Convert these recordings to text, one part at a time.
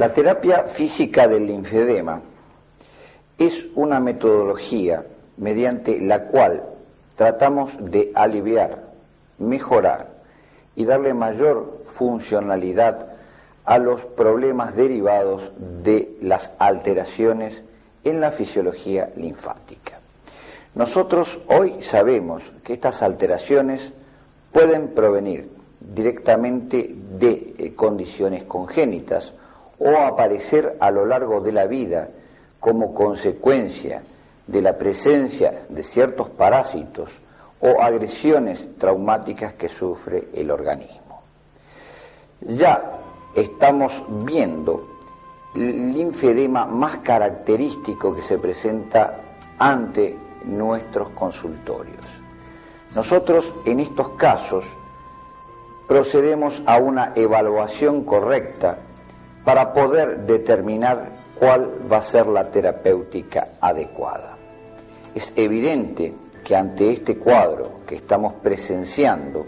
La terapia física del linfedema es una metodología mediante la cual tratamos de aliviar, mejorar y darle mayor funcionalidad a los problemas derivados de las alteraciones en la fisiología linfática. Nosotros hoy sabemos que estas alteraciones pueden provenir directamente de condiciones congénitas o aparecer a lo largo de la vida como consecuencia de la presencia de ciertos parásitos o agresiones traumáticas que sufre el organismo. Ya estamos viendo el linfedema más característico que se presenta ante nuestros consultorios. Nosotros en estos casos procedemos a una evaluación correcta para poder determinar cuál va a ser la terapéutica adecuada. Es evidente que ante este cuadro que estamos presenciando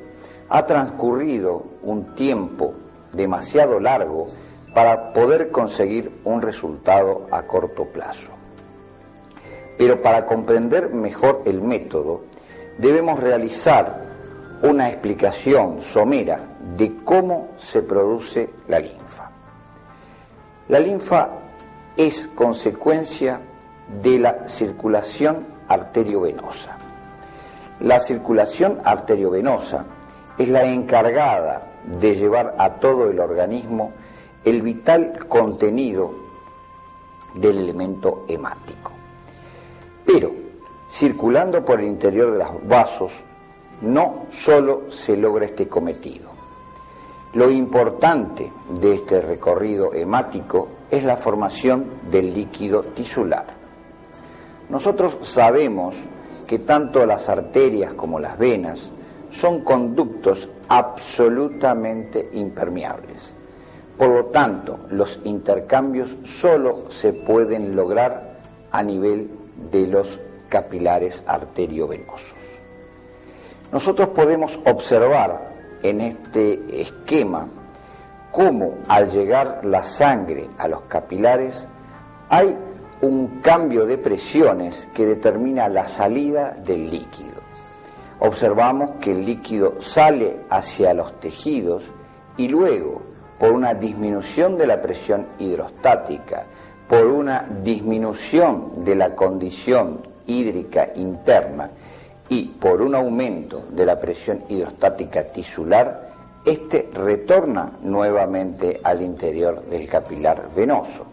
ha transcurrido un tiempo demasiado largo para poder conseguir un resultado a corto plazo. Pero para comprender mejor el método, debemos realizar una explicación somera de cómo se produce la linfa. La linfa es consecuencia de la circulación arteriovenosa. La circulación arteriovenosa es la encargada de llevar a todo el organismo el vital contenido del elemento hemático. Pero, circulando por el interior de los vasos, no solo se logra este cometido. Lo importante de este recorrido hemático es la formación del líquido tisular. Nosotros sabemos que tanto las arterias como las venas son conductos absolutamente impermeables. Por lo tanto, los intercambios solo se pueden lograr a nivel de los capilares arteriovenosos. Nosotros podemos observar en este esquema cómo al llegar la sangre a los capilares hay un cambio de presiones que determina la salida del líquido. Observamos que el líquido sale hacia los tejidos y luego, por una disminución de la presión hidrostática, por una disminución de la condición hídrica interna y por un aumento de la presión hidrostática tisular, este retorna nuevamente al interior del capilar venoso.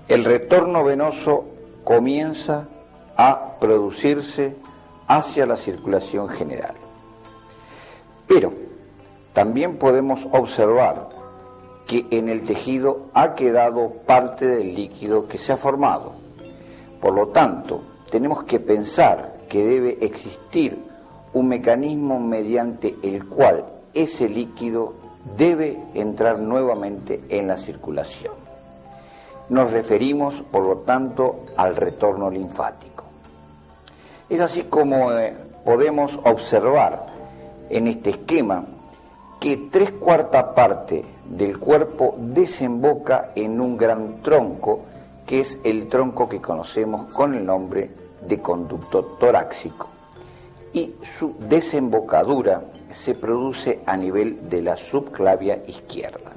El retorno venoso comienza a producirse hacia la circulación general. Pero también podemos observar que en el tejido ha quedado parte del líquido que se ha formado. Por lo tanto, tenemos que pensar que debe existir un mecanismo mediante el cual ese líquido debe entrar nuevamente en la circulación. Nos referimos, por lo tanto, al retorno linfático. Es así como podemos observar en este esquema que 3/4 parte del cuerpo desemboca en un gran tronco, que es el tronco que conocemos con el nombre de conducto torácico, y su desembocadura se produce a nivel de la subclavia izquierda,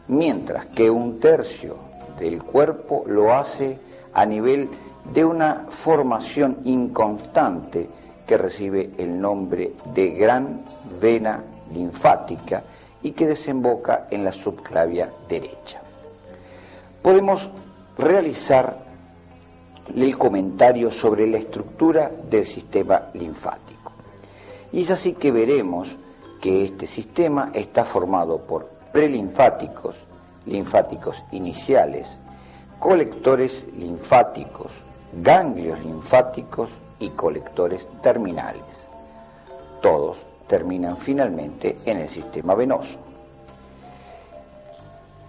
mientras que 1/3 del cuerpo lo hace a nivel de una formación inconstante que recibe el nombre de gran vena linfática y que desemboca en la subclavia derecha. Podemos realizar el comentario sobre la estructura del sistema linfático. Y es así que veremos que este sistema está formado por prelinfáticos, linfáticos iniciales, colectores linfáticos, ganglios linfáticos y colectores terminales. Todos terminan finalmente en el sistema venoso.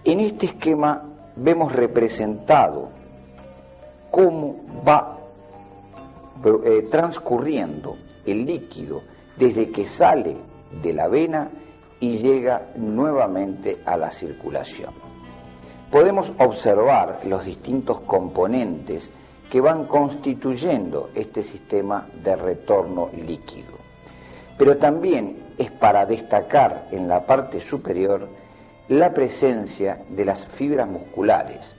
En este esquema vemos representado cómo va transcurriendo el líquido desde que sale de la vena y llega nuevamente a la circulación. Podemos observar los distintos componentes que van constituyendo este sistema de retorno líquido. Pero también es para destacar en la parte superior la presencia de las fibras musculares,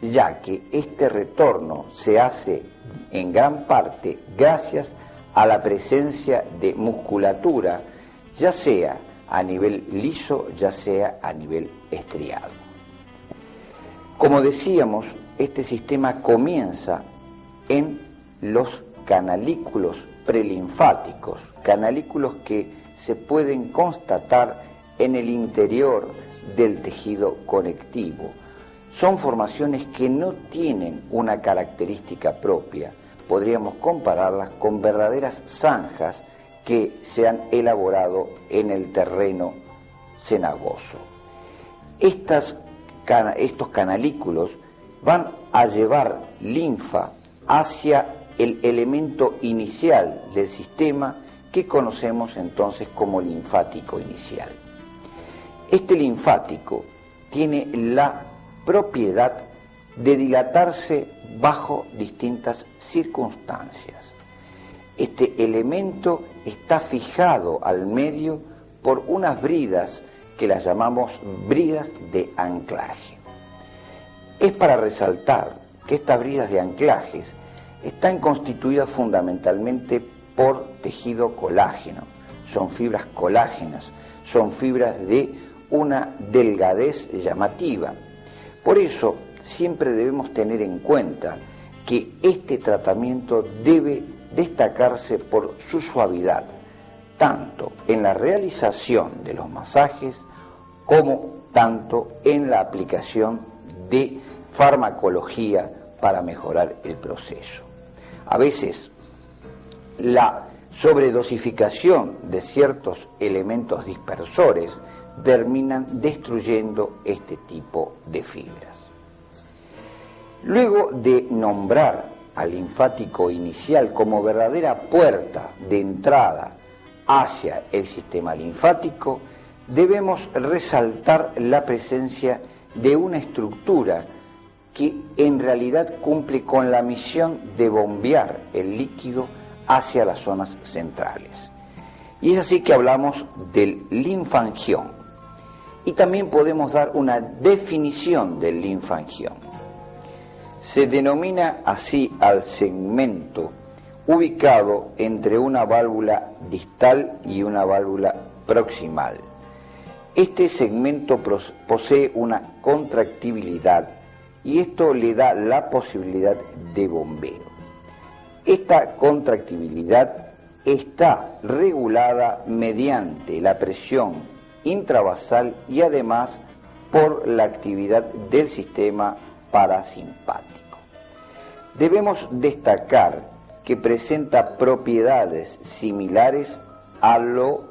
ya que este retorno se hace en gran parte gracias a la presencia de musculatura, ya sea a nivel liso, ya sea a nivel estriado. Como decíamos, este sistema comienza en los canalículos prelinfáticos, canalículos que se pueden constatar en el interior del tejido conectivo. Son formaciones que no tienen una característica propia, podríamos compararlas con verdaderas zanjas que se han elaborado en el terreno cenagoso. Estos canalículos van a llevar linfa hacia el elemento inicial del sistema que conocemos entonces como linfático inicial. Este linfático tiene la propiedad de dilatarse bajo distintas circunstancias. Este elemento está fijado al medio por unas bridas que las llamamos bridas de anclaje. Es para resaltar que estas bridas de anclajes están constituidas fundamentalmente por tejido colágeno, son fibras colágenas, son fibras de una delgadez llamativa. Por eso siempre debemos tener en cuenta que este tratamiento debe destacarse por su suavidad, tanto en la realización de los masajes como tanto en la aplicación de farmacología para mejorar el proceso. A veces la sobredosificación de ciertos elementos dispersores terminan destruyendo este tipo de fibras. Luego de nombrar al linfático inicial como verdadera puerta de entrada hacia el sistema linfático, debemos resaltar la presencia de una estructura que en realidad cumple con la misión de bombear el líquido hacia las zonas centrales. Y es así que hablamos del linfangión. Y también podemos dar una definición del linfangión. Se denomina así al segmento ubicado entre una válvula distal y una válvula proximal. Este segmento posee una contractibilidad y esto le da la posibilidad de bombeo. Esta contractibilidad está regulada mediante la presión intravasal y además por la actividad del sistema parasimpático. Debemos destacar que presenta propiedades similares a lo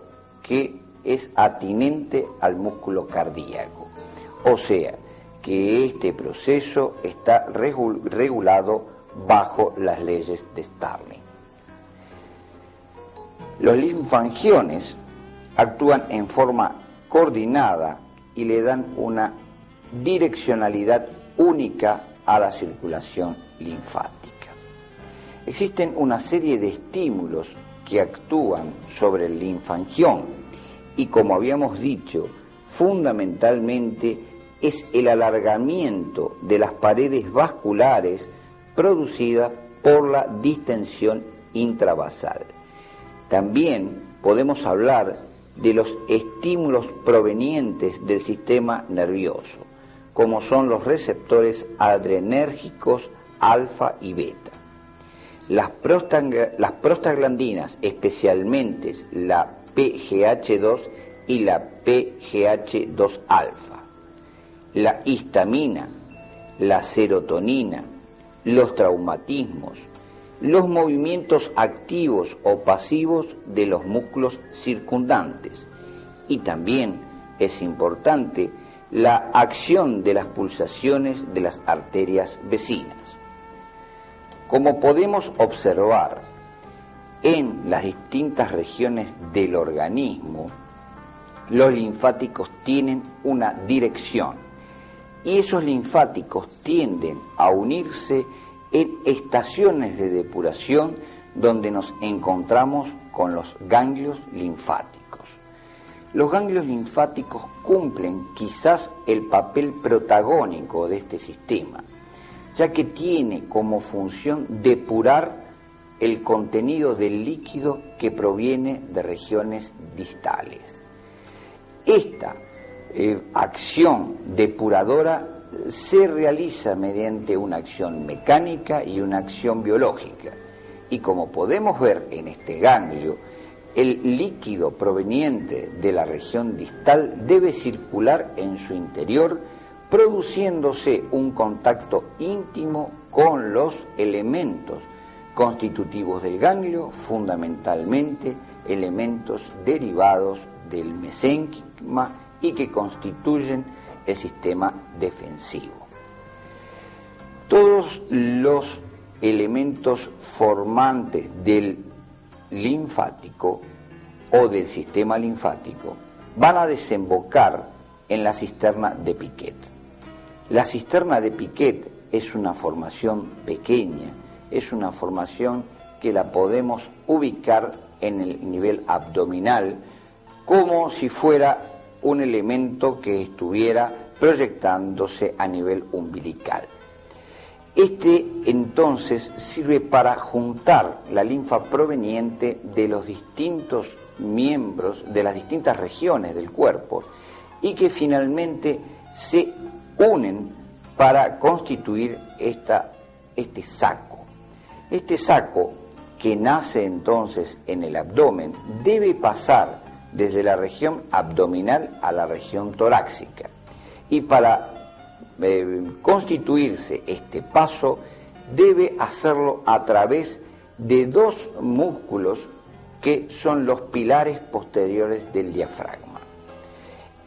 que es atinente al músculo cardíaco, o sea, que este proceso está regulado bajo las leyes de Starling. Los linfangiones actúan en forma coordinada y le dan una direccionalidad única a la circulación linfática. Existen una serie de estímulos que actúan sobre el linfangión y, como habíamos dicho, fundamentalmente es el alargamiento de las paredes vasculares producida por la distensión intravasal. También podemos hablar de los estímulos provenientes del sistema nervioso, como son los receptores adrenérgicos alfa y beta. Las prostaglandinas, especialmente la PGH2 y la PGH2 alfa, la histamina, la serotonina, los traumatismos, los movimientos activos o pasivos de los músculos circundantes y también es importante la acción de las pulsaciones de las arterias vecinas. Como podemos observar en las distintas regiones del organismo, los linfáticos tienen una dirección y esos linfáticos tienden a unirse en estaciones de depuración donde nos encontramos con los ganglios linfáticos. Los ganglios linfáticos cumplen quizás el papel protagónico de este sistema, ya que tiene como función depurar el contenido del líquido que proviene de regiones distales. Esta acción depuradora se realiza mediante una acción mecánica y una acción biológica. Y como podemos ver en este ganglio, el líquido proveniente de la región distal debe circular en su interior, produciéndose un contacto íntimo con los elementos constitutivos del ganglio, fundamentalmente elementos derivados del mesénquima y que constituyen el sistema defensivo. Todos los elementos formantes del linfático o del sistema linfático van a desembocar en la cisterna de Piquet. La cisterna de Piquet es una formación pequeña, es una formación que la podemos ubicar en el nivel abdominal como si fuera un elemento que estuviera proyectándose a nivel umbilical. Este entonces sirve para juntar la linfa proveniente de los distintos miembros de las distintas regiones del cuerpo y que finalmente se unen para constituir este saco. Este saco, que nace entonces en el abdomen, debe pasar desde la región abdominal a la región torácica. Y para constituirse este paso, debe hacerlo a través de dos músculos que son los pilares posteriores del diafragma.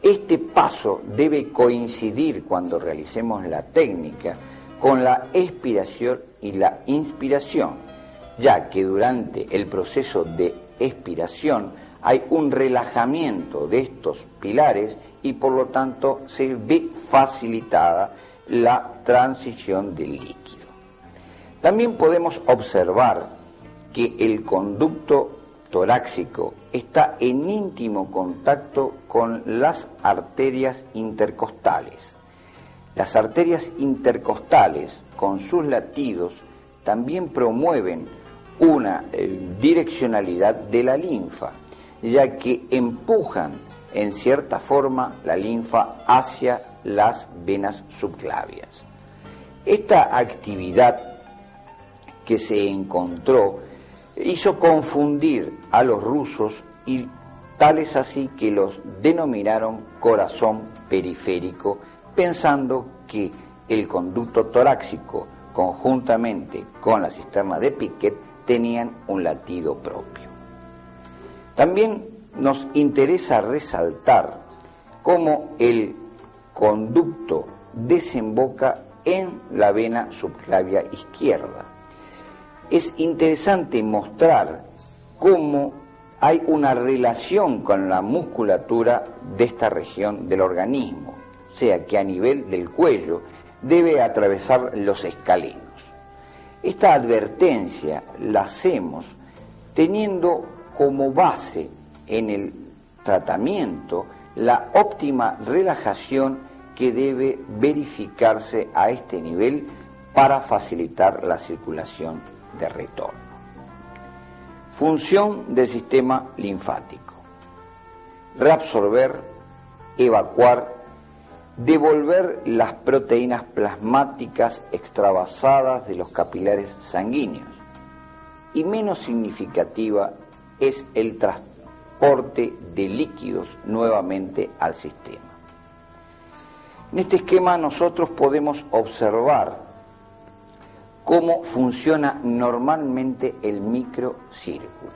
Este paso debe coincidir cuando realicemos la técnica con la expiración y la inspiración, ya que durante el proceso de expiración hay un relajamiento de estos pilares y por lo tanto se ve facilitada la transición del líquido. También podemos observar que el conducto torácico está en íntimo contacto con las arterias intercostales. Las arterias intercostales, con sus latidos, también promueven una direccionalidad de la linfa, ya que empujan en cierta forma la linfa hacia las venas subclavias. Esta actividad que se encontró hizo confundir a los rusos y tal es así que los denominaron corazón periférico, pensando que el conducto torácico conjuntamente con la cisterna de Piquet tenían un latido propio. También nos interesa resaltar cómo el conducto desemboca en la vena subclavia izquierda. Es interesante mostrar cómo hay una relación con la musculatura de esta región del organismo, o sea que a nivel del cuello debe atravesar los escalenos. Esta advertencia la hacemos teniendo como base en el tratamiento la óptima relajación que debe verificarse a este nivel para facilitar la circulación de retorno. Función del sistema linfático: reabsorber, evacuar, devolver las proteínas plasmáticas extravasadas de los capilares sanguíneos, y menos significativa es el transporte de líquidos nuevamente al sistema. En este esquema nosotros podemos observar cómo funciona normalmente el microcírculo,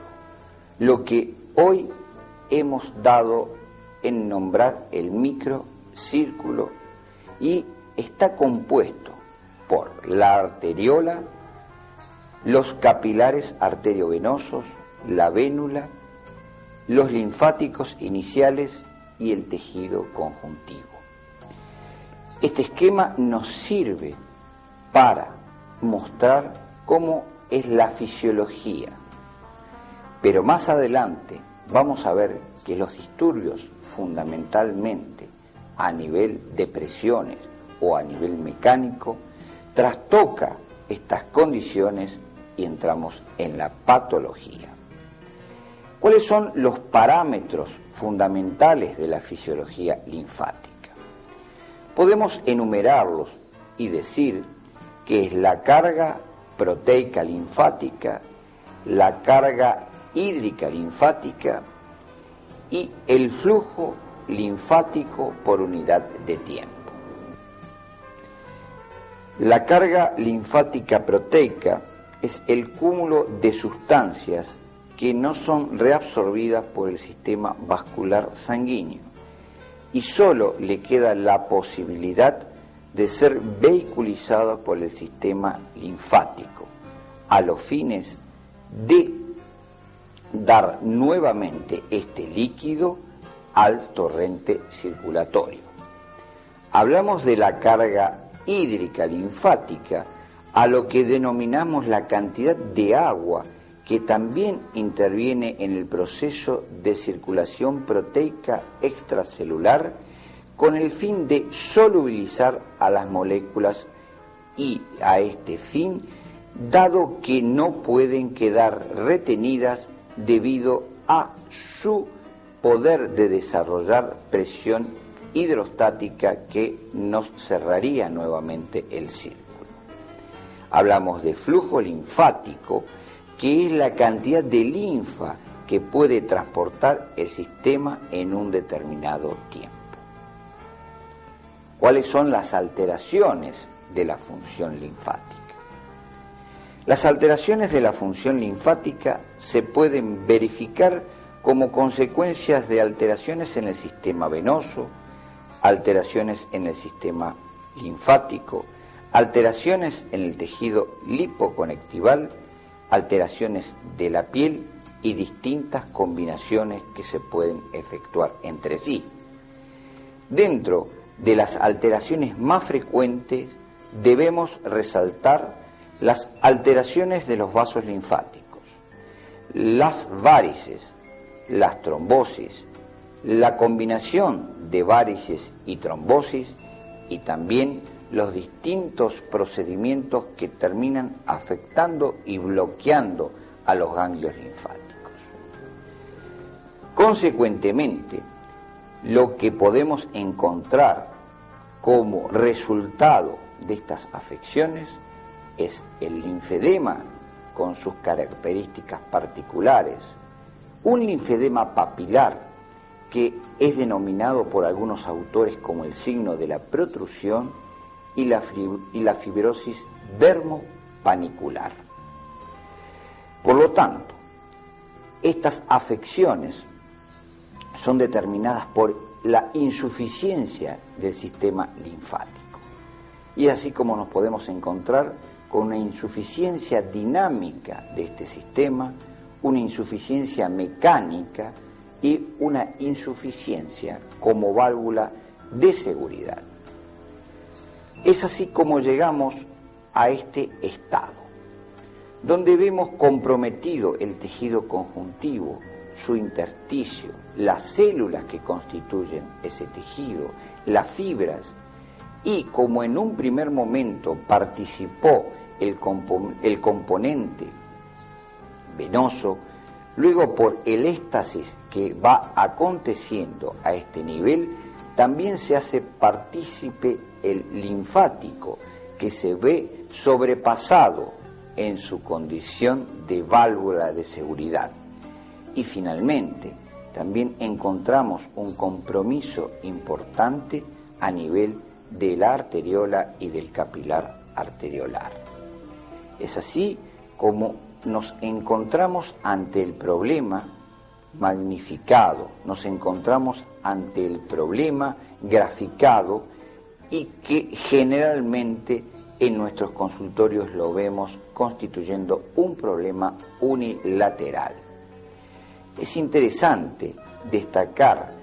lo que hoy hemos dado en nombrar el microcírculo, y está compuesto por la arteriola, los capilares arteriovenosos, la vénula, los linfáticos iniciales y el tejido conjuntivo. Este esquema nos sirve para mostrar cómo es la fisiología, pero más adelante vamos a ver que los disturbios fundamentalmente a nivel de presiones o a nivel mecánico trastoca estas condiciones y entramos en la patología. ¿Cuáles son los parámetros fundamentales de la fisiología linfática? Podemos enumerarlos y decir que es la carga proteica linfática, la carga hídrica linfática y el flujo linfático por unidad de tiempo. La carga linfática proteica es el cúmulo de sustancias que no son reabsorbidas por el sistema vascular sanguíneo y solo le queda la posibilidad de ser vehiculizada por el sistema linfático a los fines de dar nuevamente este líquido al torrente circulatorio. Hablamos de la carga hídrica linfática, a lo que denominamos la cantidad de agua que también interviene en el proceso de circulación proteica extracelular con el fin de solubilizar a las moléculas y a este fin, dado que no pueden quedar retenidas debido a su poder de desarrollar presión hidrostática que nos cerraría nuevamente el círculo. Hablamos de flujo linfático, que es la cantidad de linfa que puede transportar el sistema en un determinado tiempo. ¿Cuáles son las alteraciones de la función linfática? Las alteraciones de la función linfática se pueden verificar como consecuencias de alteraciones en el sistema venoso, alteraciones en el sistema linfático, alteraciones en el tejido lipoconectival, alteraciones de la piel y distintas combinaciones que se pueden efectuar entre sí. Dentro de las alteraciones más frecuentes debemos resaltar las alteraciones de los vasos linfáticos, las várices, las trombosis, la combinación de várices y trombosis y también los distintos procedimientos que terminan afectando y bloqueando a los ganglios linfáticos. Consecuentemente, lo que podemos encontrar como resultado de estas afecciones es el linfedema con sus características particulares, un linfedema papilar que es denominado por algunos autores como el signo de la protrusión y la fibrosis dermopanicular. Por lo tanto, estas afecciones son determinadas por la insuficiencia del sistema linfático. Y así como nos podemos encontrar con una insuficiencia dinámica de este sistema, una insuficiencia mecánica y una insuficiencia como válvula de seguridad. Es así como llegamos a este estado, donde vemos comprometido el tejido conjuntivo, su intersticio, las células que constituyen ese tejido, las fibras, y como en un primer momento participó el componente venoso, luego por el éxtasis que va aconteciendo a este nivel, también se hace partícipe el linfático, que se ve sobrepasado en su condición de válvula de seguridad. Y finalmente, también encontramos un compromiso importante a nivel de la arteriola y del capilar arteriolar. Es así como nos encontramos ante el problema magnificado, nos encontramos ante el problema graficado y que generalmente en nuestros consultorios lo vemos constituyendo un problema unilateral. Es interesante destacar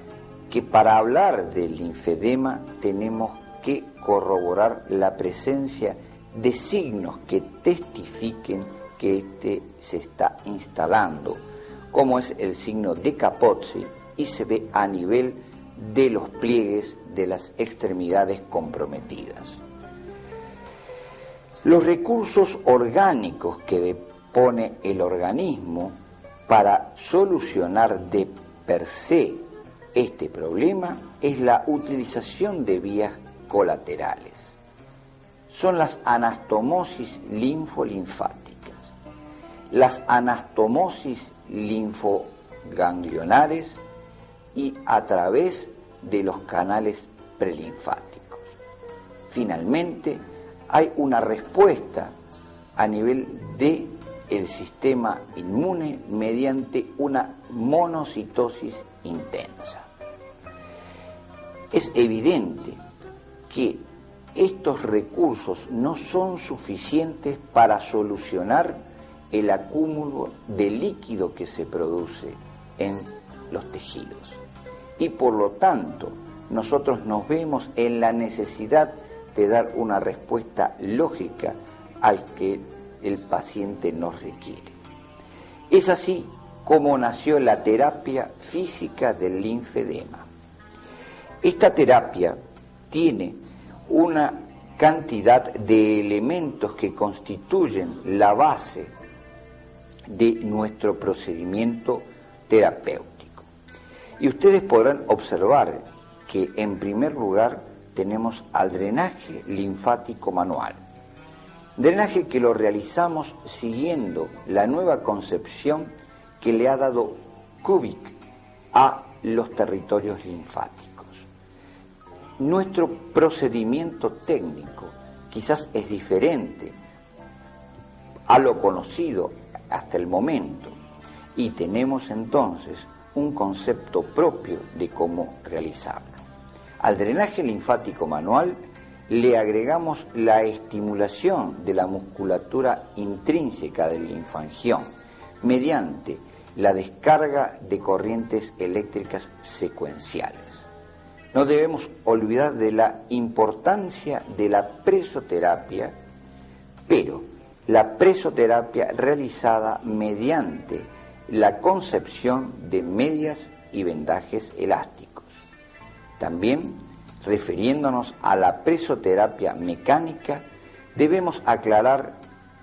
que para hablar del linfedema tenemos que corroborar la presencia de signos que testifiquen que éste se está instalando, como es el signo de Kaposi, y se ve a nivel de los pliegues de las extremidades comprometidas. Los recursos orgánicos que dispone el organismo para solucionar de per se este problema es la utilización de vías colaterales. Son las anastomosis linfolinfáticas, las anastomosis linfoganglionares y a través de los canales prelinfáticos. Finalmente, hay una respuesta a nivel del sistema inmune mediante una monocitosis intensa. Es evidente que estos recursos no son suficientes para solucionar el acúmulo de líquido que se produce en los tejidos. Y por lo tanto, nosotros nos vemos en la necesidad de dar una respuesta lógica al que el paciente nos requiere. Es así como nació la terapia física del linfedema. Esta terapia tiene una cantidad de elementos que constituyen la base de nuestro procedimiento terapéutico. Y ustedes podrán observar que en primer lugar tenemos al drenaje linfático manual. Drenaje que lo realizamos siguiendo la nueva concepción que le ha dado Kubik a los territorios linfáticos. Nuestro procedimiento técnico quizás es diferente a lo conocido hasta el momento y tenemos entonces un concepto propio de cómo realizarlo. Al drenaje linfático manual le agregamos la estimulación de la musculatura intrínseca del linfangión mediante la descarga de corrientes eléctricas secuenciales. No debemos olvidar de la importancia de la presoterapia, pero la presoterapia realizada mediante la concepción de medias y vendajes elásticos. También, refiriéndonos a la presoterapia mecánica, debemos aclarar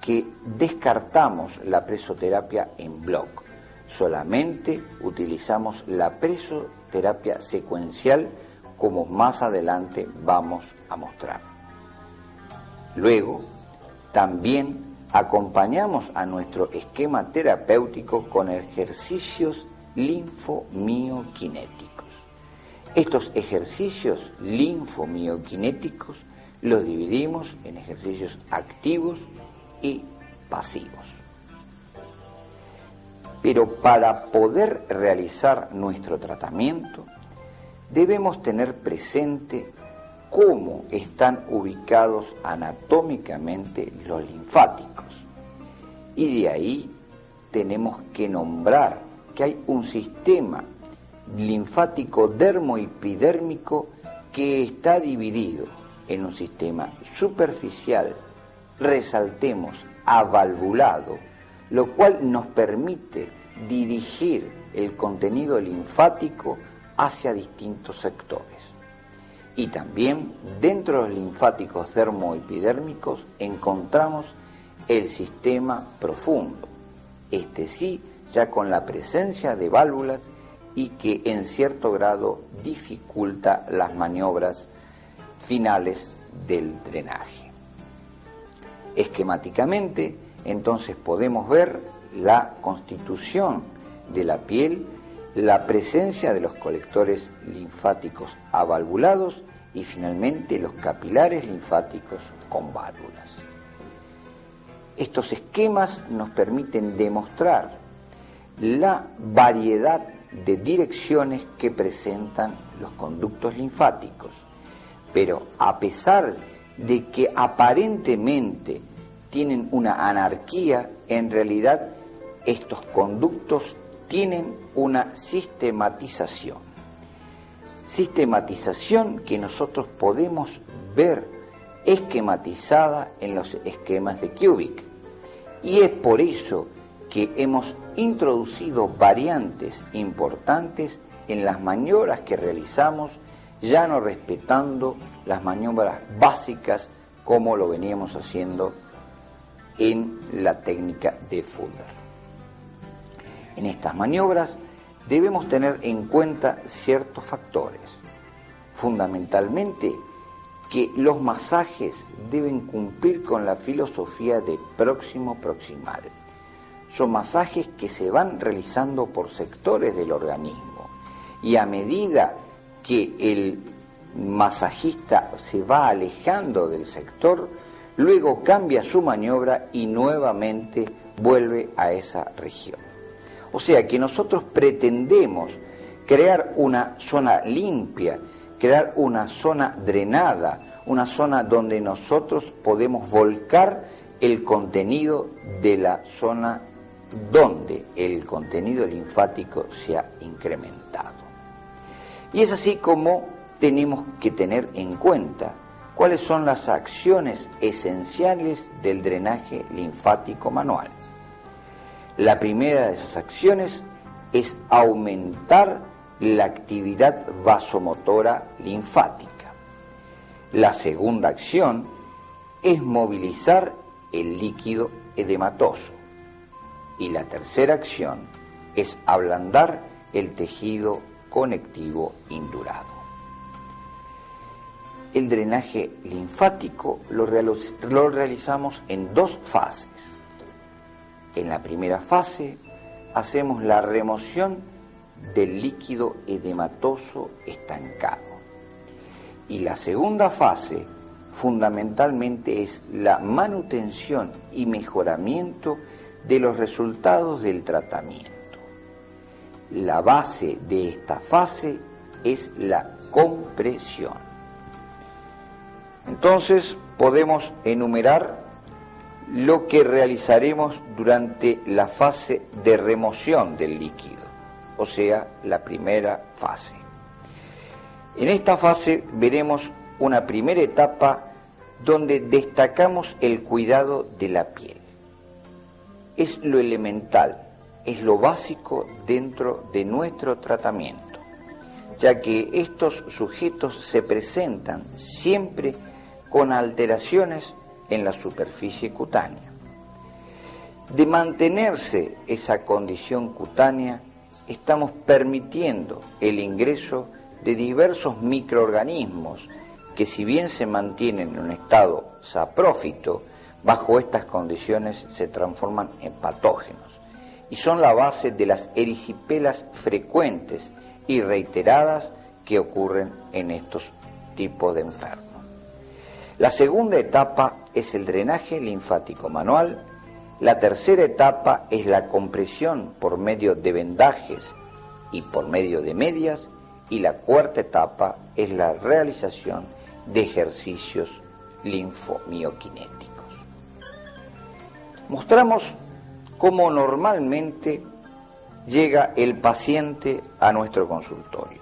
que descartamos la presoterapia en bloc. Solamente utilizamos la presoterapia secuencial, como más adelante vamos a mostrar. Luego, también acompañamos a nuestro esquema terapéutico con ejercicios linfomioquinéticos. Estos ejercicios linfomioquinéticos los dividimos en ejercicios activos y pasivos. Pero para poder realizar nuestro tratamiento, debemos tener presente cómo están ubicados anatómicamente los linfáticos. Y de ahí tenemos que nombrar que hay un sistema linfático dermoepidérmico que está dividido en un sistema superficial, resaltemos, avalvulado, lo cual nos permite dirigir el contenido linfático hacia distintos sectores. Y también dentro de los linfáticos dermoepidérmicos encontramos el sistema profundo, este sí ya con la presencia de válvulas y que en cierto grado dificulta las maniobras finales del drenaje. Esquemáticamente, entonces podemos ver la constitución de la piel, la presencia de los colectores linfáticos avalvulados y finalmente los capilares linfáticos con válvulas. Estos esquemas nos permiten demostrar la variedad de direcciones que presentan los conductos linfáticos, pero a pesar de que aparentemente tienen una anarquía, en realidad estos conductos tienen una sistematización. sistematización que nosotros podemos ver esquematizada en los esquemas de Cubic. Y es por eso que hemos introducido variantes importantes en las maniobras que realizamos, ya no respetando las maniobras básicas como lo veníamos haciendo en la técnica de Fulda. En estas maniobras debemos tener en cuenta ciertos factores, fundamentalmente que los masajes deben cumplir con la filosofía de próximo-proximal. Son masajes que se van realizando por sectores del organismo y a medida que el masajista se va alejando del sector, luego cambia su maniobra y nuevamente vuelve a esa región. O sea que nosotros pretendemos crear una zona limpia, crear una zona drenada, una zona donde nosotros podemos volcar el contenido de la zona donde el contenido linfático se ha incrementado. Y es así como tenemos que tener en cuenta cuáles son las acciones esenciales del drenaje linfático manual. La primera de esas acciones es aumentar la actividad vasomotora linfática. La segunda acción es movilizar el líquido edematoso. Y la tercera acción es ablandar el tejido conectivo indurado. El drenaje linfático lo realizamos en dos fases. En la primera fase hacemos la remoción del líquido edematoso estancado. Y la segunda fase fundamentalmente es la manutención y mejoramiento de los resultados del tratamiento. La base de esta fase es la compresión. Entonces podemos enumerar lo que realizaremos durante la fase de remoción del líquido, o sea, la primera fase. En esta fase veremos una primera etapa donde destacamos el cuidado de la piel. Es lo elemental, es lo básico dentro de nuestro tratamiento, ya que estos sujetos se presentan siempre con alteraciones en la superficie cutánea. De mantenerse esa condición cutánea, estamos permitiendo el ingreso de diversos microorganismos que, si bien se mantienen en un estado saprófito, bajo estas condiciones se transforman en patógenos y son la base de las erisipelas frecuentes y reiteradas que ocurren en estos tipos de enfermos. La segunda etapa es el drenaje linfático manual, la tercera etapa es la compresión por medio de vendajes y por medio de medias, y la cuarta etapa es la realización de ejercicios linfomioquinéticos. Mostramos cómo normalmente llega el paciente a nuestro consultorio.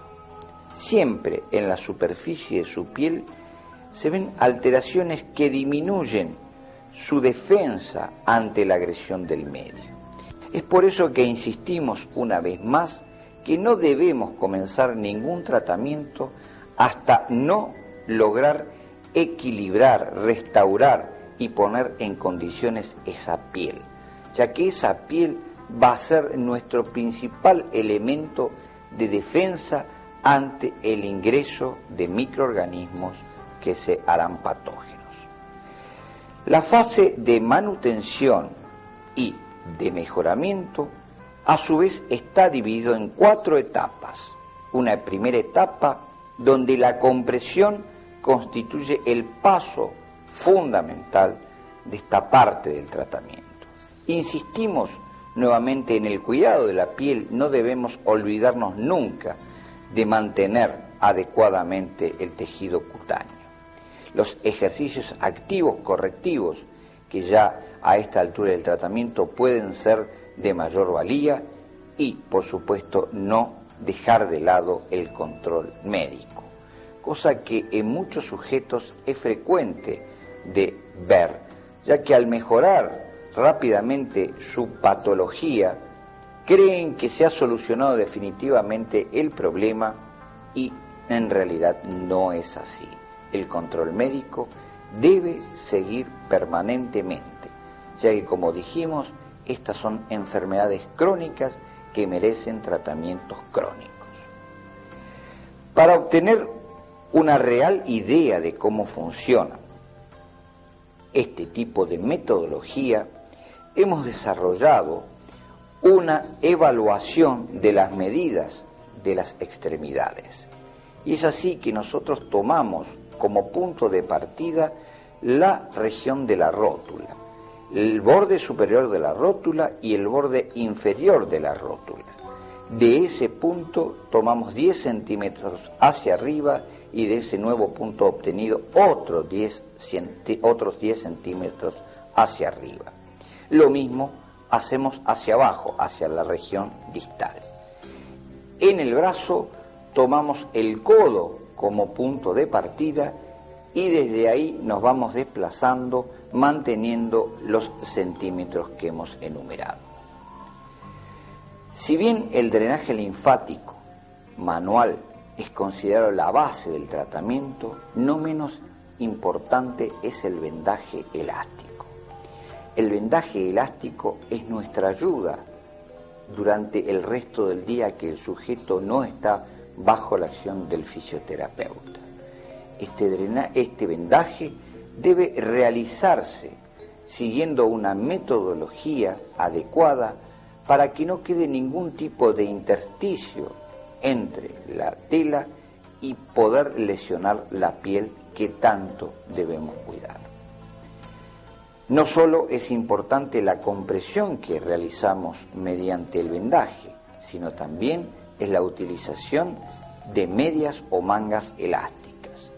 Siempre en la superficie de su piel se ven alteraciones que disminuyen su defensa ante la agresión del medio. Es por eso que insistimos una vez más que no debemos comenzar ningún tratamiento hasta no lograr equilibrar, restaurar y poner en condiciones esa piel, ya que esa piel va a ser nuestro principal elemento de defensa ante el ingreso de microorganismos que se harán patógenos. La fase de manutención y de mejoramiento a su vez está dividido en 4 etapas. Una primera etapa donde la compresión constituye el paso fundamental de esta parte del tratamiento. Insistimos nuevamente en el cuidado de la piel, no debemos olvidarnos nunca de mantener adecuadamente el tejido cutáneo. Los ejercicios activos correctivos, que ya a esta altura del tratamiento pueden ser de mayor valía, y por supuesto no dejar de lado el control médico, cosa que en muchos sujetos es frecuente de ver, ya que al mejorar rápidamente su patología, creen que se ha solucionado definitivamente el problema y en realidad no es así. El control médico debe seguir permanentemente, ya que, como dijimos, estas son enfermedades crónicas que merecen tratamientos crónicos. Para obtener una real idea de cómo funciona este tipo de metodología, hemos desarrollado una evaluación de las medidas de las extremidades. Y es así que nosotros tomamos como punto de partida la región de la rótula, el borde superior de la rótula y el borde inferior de la rótula. De ese punto tomamos 10 centímetros hacia arriba y de ese nuevo punto obtenido otros 10 centímetros hacia arriba. Lo mismo hacemos hacia abajo, hacia la región distal. En el brazo tomamos el codo como punto de partida y desde ahí nos vamos desplazando manteniendo los centímetros que hemos enumerado. Si bien el drenaje linfático manual es considerado la base del tratamiento, no menos importante es el vendaje elástico. El vendaje elástico es nuestra ayuda durante el resto del día que el sujeto no está bajo la acción del fisioterapeuta. Este vendaje debe realizarse siguiendo una metodología adecuada para que no quede ningún tipo de intersticio entre la tela y poder lesionar la piel que tanto debemos cuidar. No solo es importante la compresión que realizamos mediante el vendaje, sino también es la utilización de medias o mangas elásticas.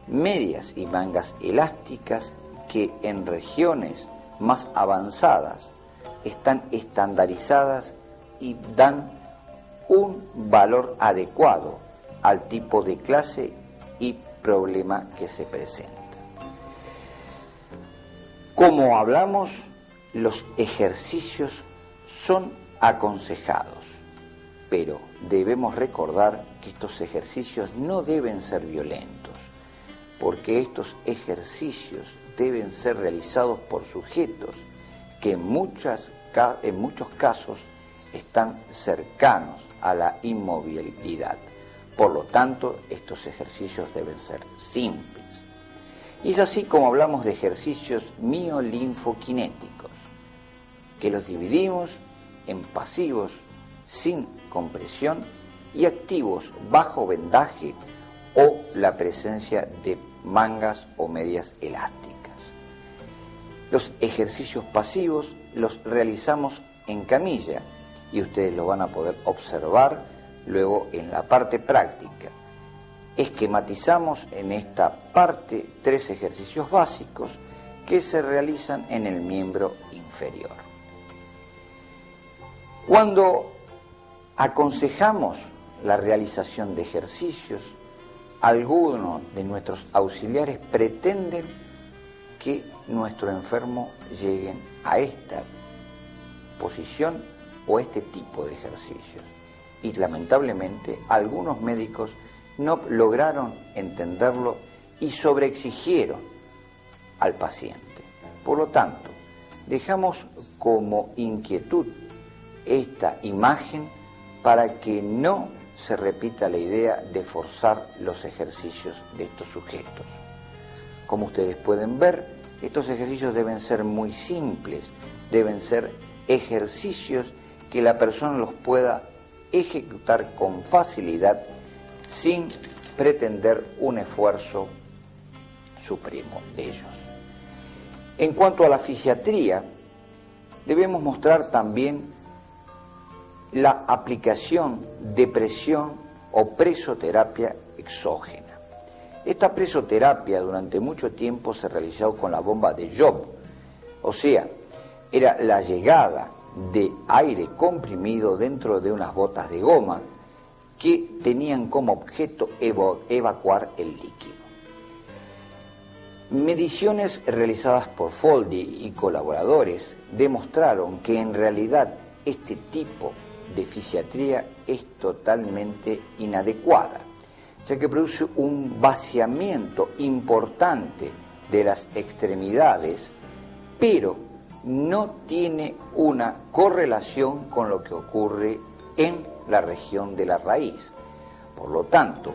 Medias y mangas elásticas que en regiones más avanzadas están estandarizadas y dan un valor adecuado al tipo de clase y problema que se presenta. Como hablamos, los ejercicios son aconsejados, pero debemos recordar que estos ejercicios no deben ser violentos, porque estos ejercicios deben ser realizados por sujetos que en muchos casos están cercanos a la inmovilidad. Por lo tanto, estos ejercicios deben ser simples. Y es así como hablamos de ejercicios miolinfoquinéticos, que los dividimos en pasivos sin compresión y activos bajo vendaje o la presencia de mangas o medias elásticas. Los ejercicios pasivos los realizamos en camilla y ustedes lo van a poder observar luego en la parte práctica. Esquematizamos en esta parte 3 ejercicios básicos que se realizan en el miembro inferior. Cuando aconsejamos la realización de ejercicios, algunos de nuestros auxiliares pretenden que nuestro enfermo llegue a esta posición o este tipo de ejercicios. Y lamentablemente algunos médicos no lograron entenderlo y sobreexigieron al paciente. Por lo tanto, dejamos como inquietud esta imagen para que no se repita la idea de forzar los ejercicios de estos sujetos. Como ustedes pueden ver, estos ejercicios deben ser muy simples, deben ser ejercicios que la persona los pueda ejecutar con facilidad sin pretender un esfuerzo supremo de ellos. En cuanto a la fisiatría, debemos mostrar también la aplicación de presión o presoterapia exógena. Esta presoterapia durante mucho tiempo se realizó con la bomba de Job, o sea, era la llegada de aire comprimido dentro de unas botas de goma que tenían como objeto evacuar el líquido. Mediciones realizadas por Foldi y colaboradores demostraron que en realidad este tipo de fisiatría es totalmente inadecuada, ya que produce un vaciamiento importante de las extremidades, pero no tiene una correlación con lo que ocurre en la región de la raíz. Por lo tanto,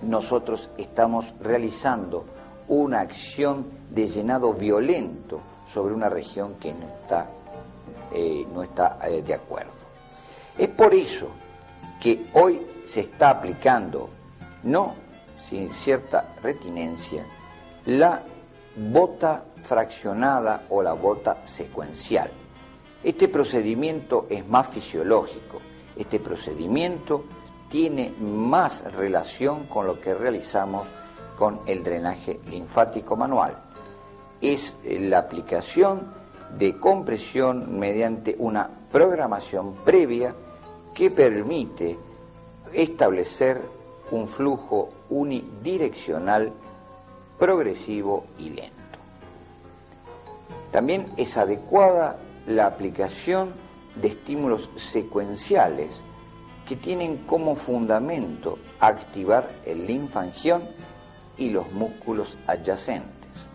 nosotros estamos realizando una acción de llenado violento sobre una región que no está de acuerdo. Es por eso que hoy se está aplicando, no sin cierta retinencia, la bota fraccionada o la bota secuencial. Este procedimiento es más fisiológico, este procedimiento tiene más relación con lo que realizamos con el drenaje linfático manual. Es la aplicación de compresión mediante una programación previa que permite establecer un flujo unidireccional, progresivo y lento. También es adecuada la aplicación de estímulos secuenciales que tienen como fundamento activar el linfangión y los músculos adyacentes.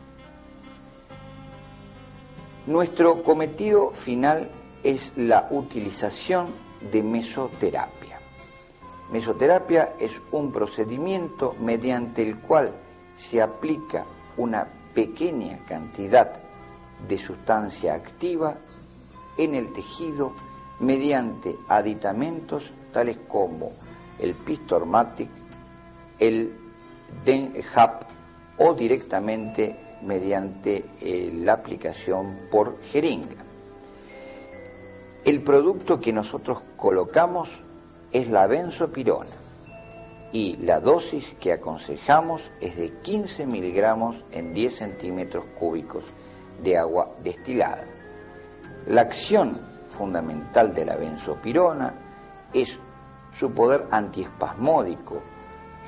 Nuestro cometido final es la utilización de mesoterapia. Mesoterapia es un procedimiento mediante el cual se aplica una pequeña cantidad de sustancia activa en el tejido mediante aditamentos tales como el Pistormatic, el DenHap o directamente mediante la aplicación por jeringa. El producto que nosotros colocamos es la benzopirona y la dosis que aconsejamos es de 15 miligramos en 10 centímetros cúbicos de agua destilada. La acción fundamental de la benzopirona es su poder antiespasmódico,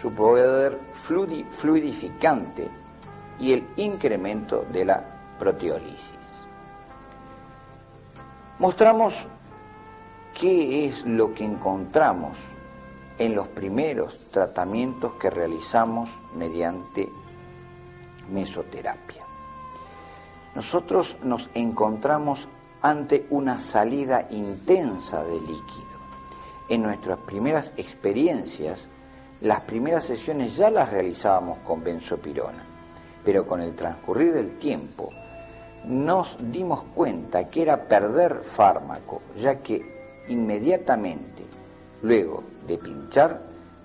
su poder fluidificante y el incremento de la proteólisis. Mostramos qué es lo que encontramos en los primeros tratamientos que realizamos mediante mesoterapia. Nosotros nos encontramos ante una salida intensa de líquido. En nuestras primeras experiencias, las primeras sesiones ya las realizábamos con benzopirona, pero con el transcurrir del tiempo nos dimos cuenta que era perder fármaco, ya que inmediatamente luego de pinchar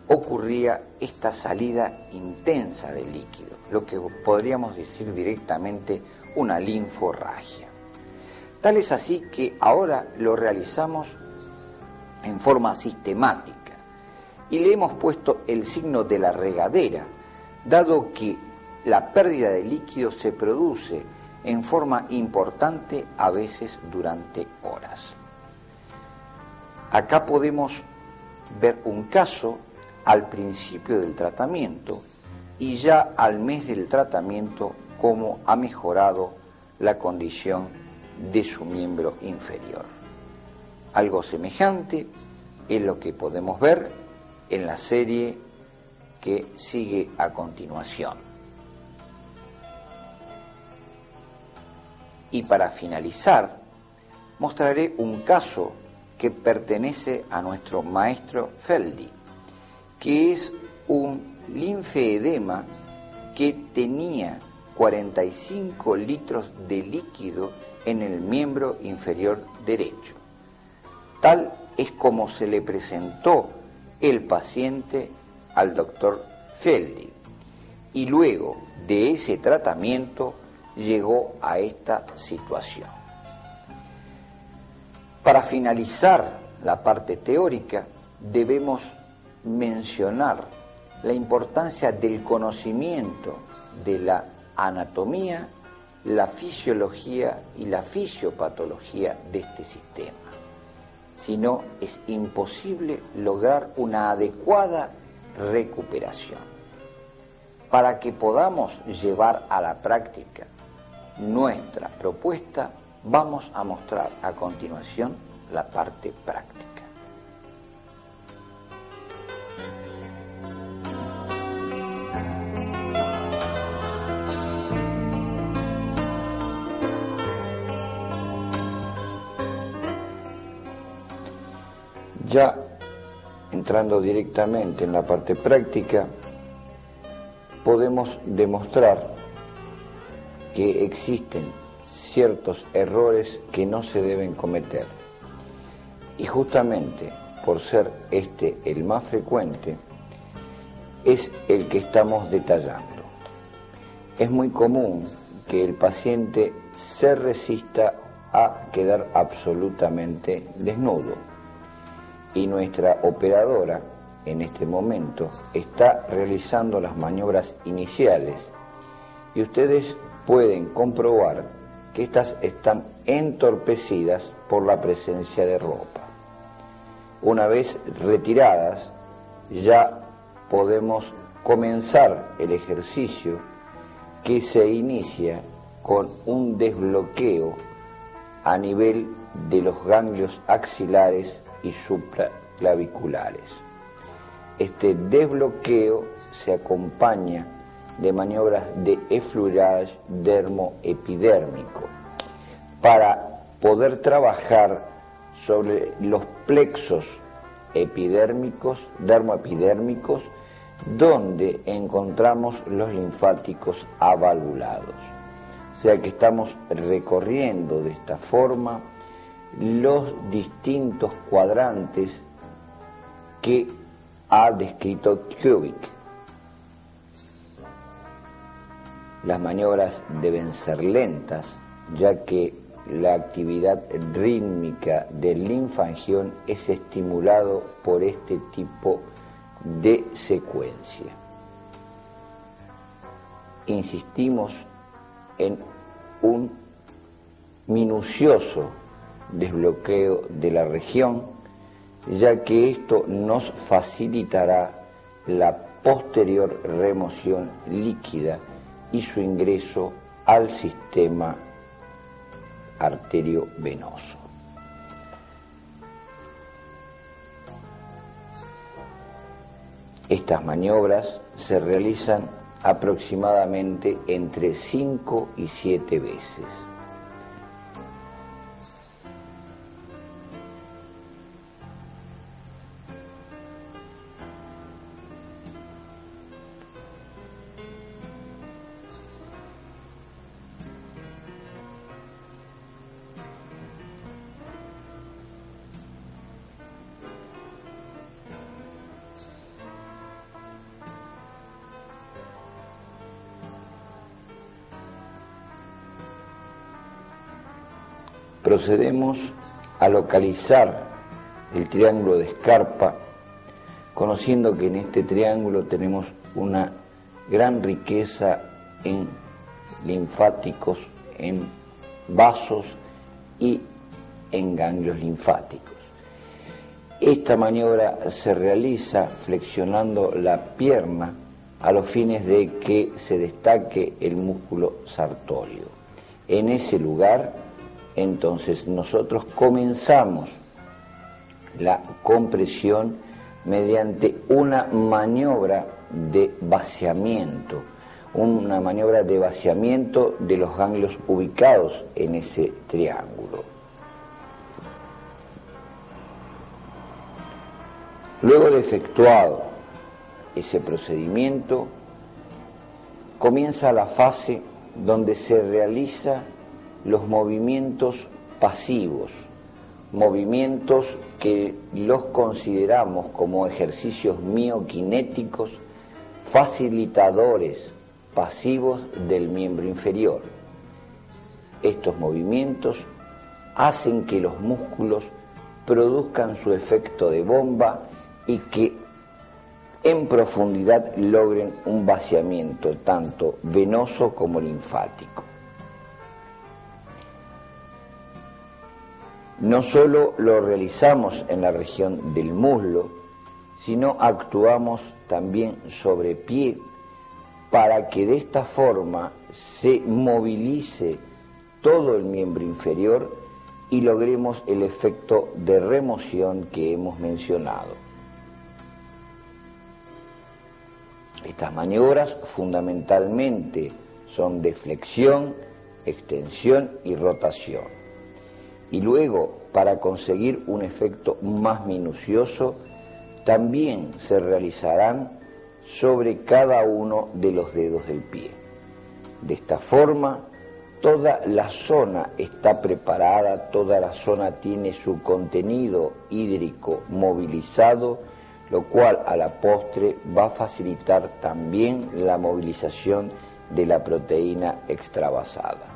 ocurría esta salida intensa de líquido, lo que podríamos decir directamente una linforragia. Tal es así que ahora lo realizamos en forma sistemática y le hemos puesto el signo de la regadera, dado que la pérdida de líquido se produce en forma importante, a veces durante horas. Acá podemos ver un caso al principio del tratamiento y ya al mes del tratamiento cómo ha mejorado la condición de su miembro inferior. Algo semejante es lo que podemos ver en la serie que sigue a continuación. Y para finalizar, mostraré un caso que pertenece a nuestro maestro Feldi, que es un linfeedema que tenía 45 litros de líquido en el miembro inferior derecho. Tal es como se le presentó el paciente al doctor Feldi, y luego de ese tratamiento llegó a esta situación. Para finalizar la parte teórica, debemos mencionar la importancia del conocimiento de la anatomía, la fisiología y la fisiopatología de este sistema. si no es imposible lograr una adecuada recuperación. Para que podamos llevar a la práctica nuestra propuesta, vamos a mostrar a continuación la parte práctica. Ya entrando directamente en la parte práctica, podemos demostrar que existen ciertos errores que no se deben cometer. Y justamente por ser este el más frecuente, es el que estamos detallando. Es muy común que el paciente se resista a quedar absolutamente desnudo. Y nuestra operadora en este momento está realizando las maniobras iniciales y ustedes pueden comprobar que estas están entorpecidas por la presencia de ropa. Una vez retiradas, ya podemos comenzar el ejercicio que se inicia con un desbloqueo a nivel de los ganglios axilares y supraclaviculares. Este desbloqueo se acompaña de maniobras de effleurage dermoepidérmico para poder trabajar sobre los plexos dermoepidérmicos, donde encontramos los linfáticos avalvulados. O sea que estamos recorriendo de esta forma los distintos cuadrantes que ha descrito Kubik. Las maniobras deben ser lentas, ya que la actividad rítmica del linfangión es estimulado por este tipo de secuencia. Insistimos en un minucioso desbloqueo de la región, ya que esto nos facilitará la posterior remoción líquida y su ingreso al sistema arteriovenoso. Estas maniobras se realizan aproximadamente entre 5 y 7 veces. Procedemos a localizar el triángulo de Scarpa, conociendo que en este triángulo tenemos una gran riqueza en linfáticos, en vasos y en ganglios linfáticos. Esta maniobra se realiza flexionando la pierna a los fines de que se destaque el músculo sartorio. En ese lugar, entonces, nosotros comenzamos la compresión mediante una maniobra de vaciamiento, de los ganglios ubicados en ese triángulo. Luego de efectuado ese procedimiento, comienza la fase donde se realiza los movimientos pasivos, movimientos que los consideramos como ejercicios miokinéticos facilitadores pasivos del miembro inferior. Estos movimientos hacen que los músculos produzcan su efecto de bomba y que en profundidad logren un vaciamiento tanto venoso como linfático. No solo lo realizamos en la región del muslo, sino actuamos también sobre pie para que de esta forma se movilice todo el miembro inferior y logremos el efecto de remoción que hemos mencionado. Estas maniobras fundamentalmente son de flexión, extensión y rotación. Y luego, para conseguir un efecto más minucioso, también se realizarán sobre cada uno de los dedos del pie. De esta forma, toda la zona está preparada, toda la zona tiene su contenido hídrico movilizado, lo cual a la postre va a facilitar también la movilización de la proteína extravasada.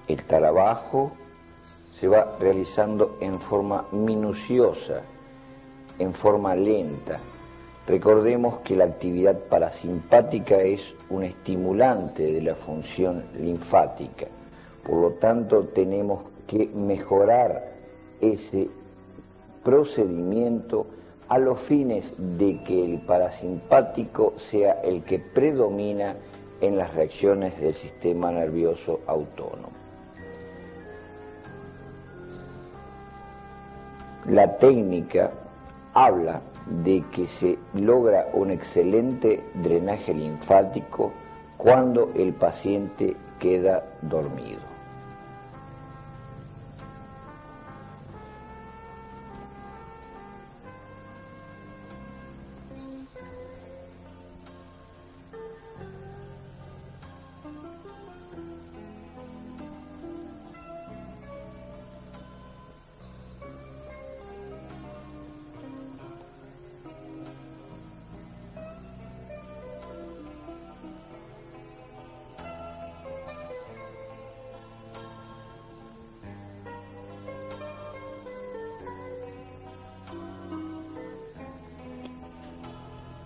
El trabajo se va realizando en forma minuciosa, en forma lenta. Recordemos que la actividad parasimpática es un estimulante de la función linfática. Por lo tanto, tenemos que mejorar ese procedimiento a los fines de que el parasimpático sea el que predomina en las reacciones del sistema nervioso autónomo. La técnica habla de que se logra un excelente drenaje linfático cuando el paciente queda dormido.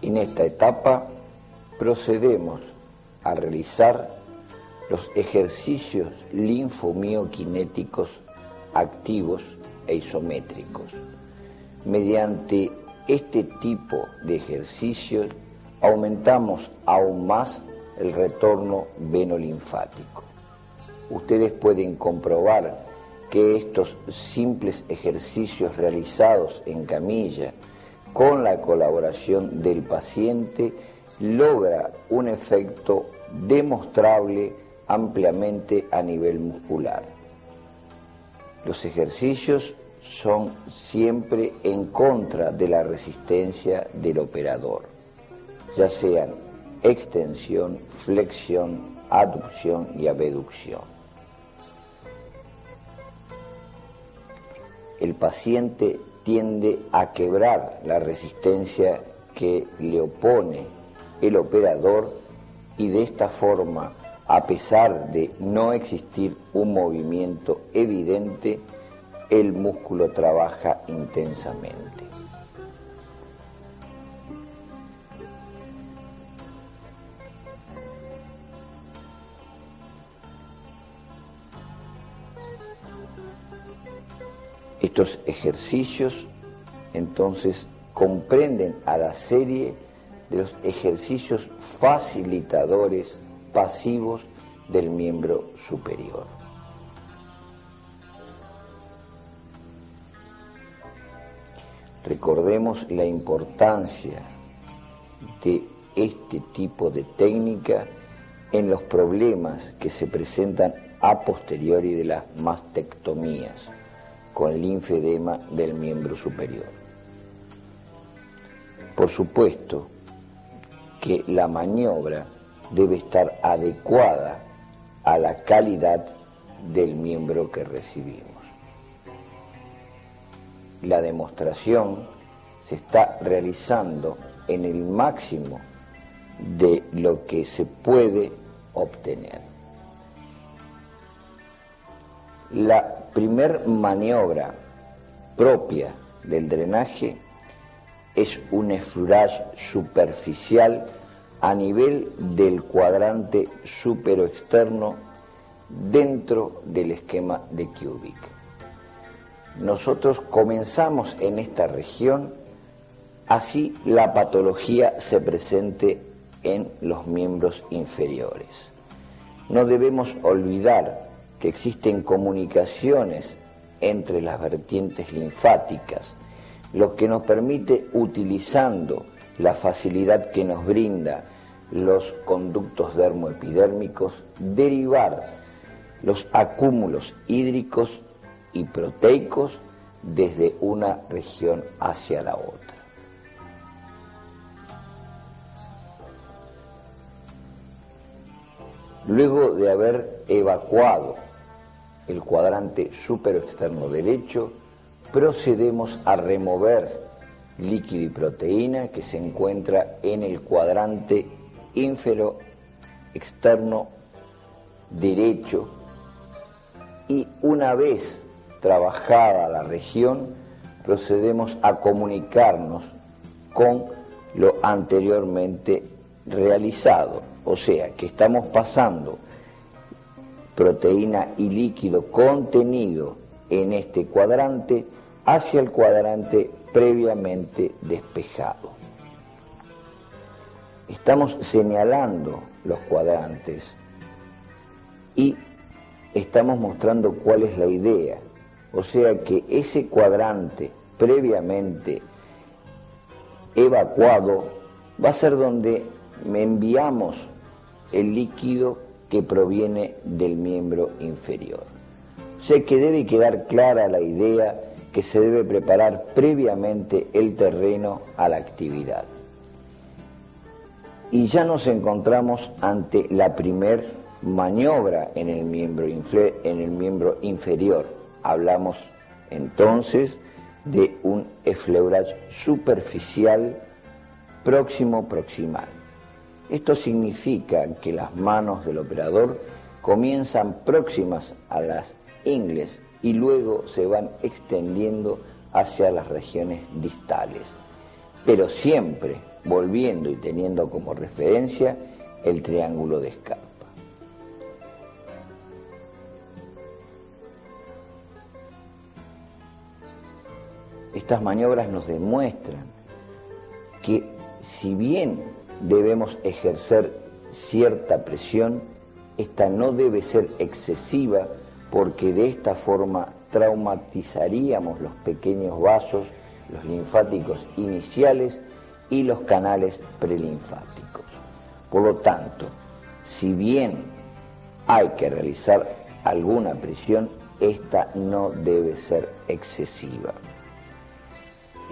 En esta etapa procedemos a realizar los ejercicios linfomioquinéticos activos e isométricos. Mediante este tipo de ejercicios aumentamos aún más el retorno venolinfático. Ustedes pueden comprobar que estos simples ejercicios realizados en camilla con la colaboración del paciente logra un efecto demostrable ampliamente a nivel muscular. Los ejercicios son siempre en contra de la resistencia del operador, ya sean extensión, flexión, aducción y abducción. El paciente tiende a quebrar la resistencia que le opone el operador y de esta forma, a pesar de no existir un movimiento evidente, el músculo trabaja intensamente. Estos ejercicios entonces comprenden a la serie de los ejercicios facilitadores pasivos del miembro superior. Recordemos la importancia de este tipo de técnica en los problemas que se presentan a posteriori de las mastectomías con linfedema del miembro superior. Por supuesto que la maniobra debe estar adecuada a la calidad del miembro que recibimos. La demostración se está realizando en el máximo de lo que se puede obtener. La primer maniobra propia del drenaje es un effleurage superficial a nivel del cuadrante superoexterno dentro del esquema de Kubik. Nosotros comenzamos en esta región, así la patología se presente en los miembros inferiores. No debemos olvidar que existen comunicaciones entre las vertientes linfáticas, lo que nos permite, utilizando la facilidad que nos brinda los conductos dermoepidérmicos, derivar los acúmulos hídricos y proteicos desde una región hacia la otra. Luego de haber evacuado el cuadrante superoexterno derecho, procedemos a remover líquido y proteína que se encuentra en el cuadrante inferoexterno derecho, y una vez trabajada la región procedemos a comunicarnos con lo anteriormente realizado, o sea que estamos pasando proteína y líquido contenido en este cuadrante hacia el cuadrante previamente despejado. Estamos señalando los cuadrantes y estamos mostrando cuál es la idea, o sea que ese cuadrante previamente evacuado va a ser donde enviamos el líquido que proviene del miembro inferior. O sea que debe quedar clara la idea que se debe preparar previamente el terreno a la actividad. Y ya nos encontramos ante la primer maniobra en el miembro inferior. Hablamos entonces de un effleurage superficial próximo-proximal. Esto significa que las manos del operador comienzan próximas a las ingles y luego se van extendiendo hacia las regiones distales, pero siempre volviendo y teniendo como referencia el triángulo de Scarpa. Estas maniobras nos demuestran que si bien debemos ejercer cierta presión, esta no debe ser excesiva, porque de esta forma traumatizaríamos los pequeños vasos, los linfáticos iniciales y los canales prelinfáticos. Por lo tanto, si bien hay que realizar alguna presión, esta no debe ser excesiva.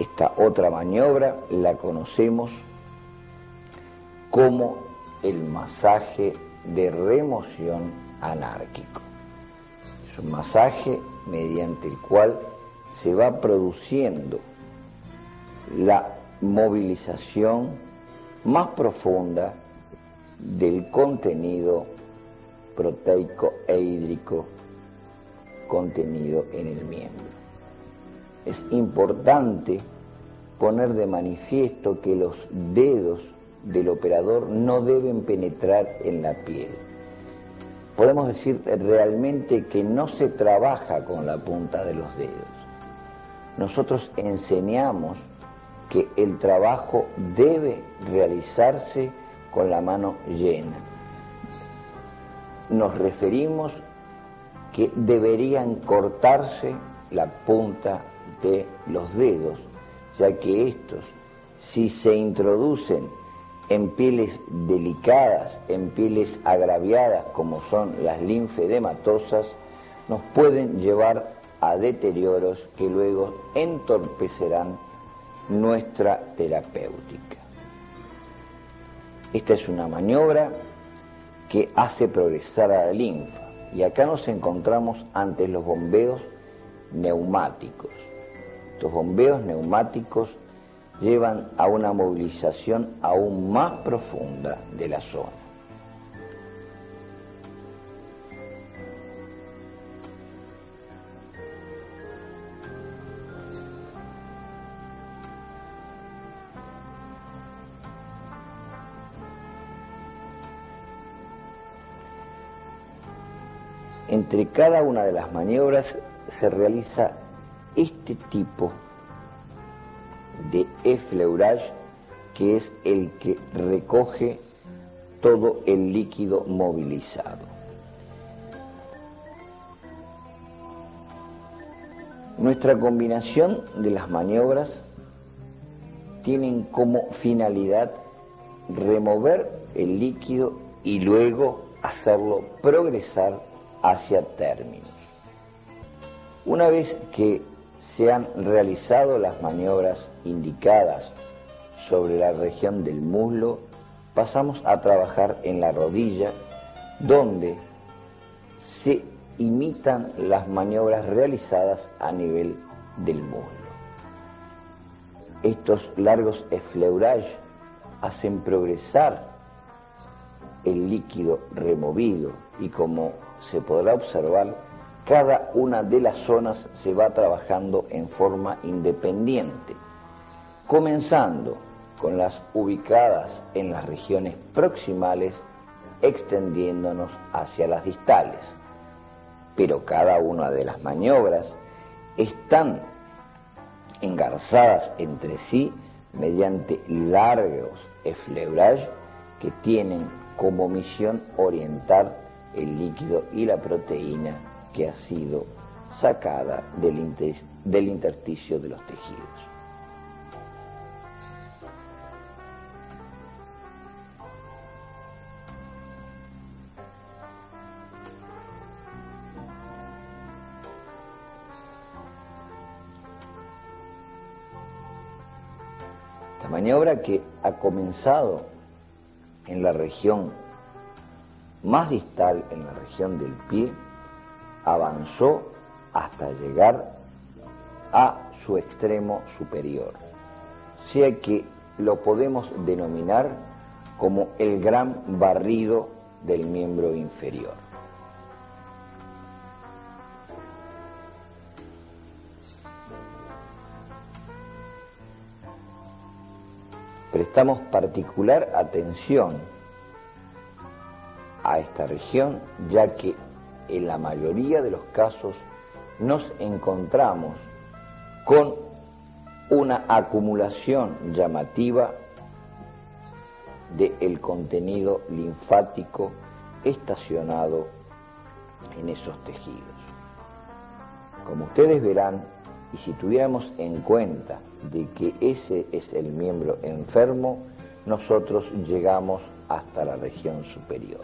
Esta otra maniobra la conocemos como el masaje de remoción anárquico. Es un masaje mediante el cual se va produciendo la movilización más profunda del contenido proteico e hídrico contenido en el miembro. Es importante poner de manifiesto que los dedos del operador no deben penetrar en la piel. Podemos decir realmente que no se trabaja con la punta de los dedos. Nosotros enseñamos que el trabajo debe realizarse con la mano llena. Nos referimos que deberían cortarse la punta de los dedos, ya que estos, si se introducen en pieles delicadas, en pieles agraviadas como son las linfedematosas, nos pueden llevar a deterioros que luego entorpecerán nuestra terapéutica. Esta es una maniobra que hace progresar a la linfa, y acá nos encontramos ante los bombeos neumáticos. Estos bombeos neumáticos llevan a una movilización aún más profunda de la zona. Entre cada una de las maniobras se realiza este tipo de effleurage, que es el que recoge todo el líquido movilizado. Nuestra combinación de las maniobras tienen como finalidad remover el líquido y luego hacerlo progresar hacia términos. Una vez que se han realizado las maniobras indicadas sobre la región del muslo, pasamos a trabajar en la rodilla, donde se imitan las maniobras realizadas a nivel del muslo. Estos largos effleurages hacen progresar el líquido removido y, como se podrá observar, cada una de las zonas se va trabajando en forma independiente, comenzando con las ubicadas en las regiones proximales, extendiéndonos hacia las distales. Pero cada una de las maniobras están engarzadas entre sí mediante largos effleurages que tienen como misión orientar el líquido y la proteína que ha sido sacada del intersticio de los tejidos. Esta maniobra, que ha comenzado en la región más distal, en la región del pie, avanzó hasta llegar a su extremo superior, sea que lo podemos denominar como el gran barrido del miembro inferior. Prestamos particular atención a esta región, ya que en la mayoría de los casos nos encontramos con una acumulación llamativa del contenido linfático estacionado en esos tejidos. Como ustedes verán, y si tuviéramos en cuenta de que ese es el miembro enfermo, nosotros llegamos hasta la región superior.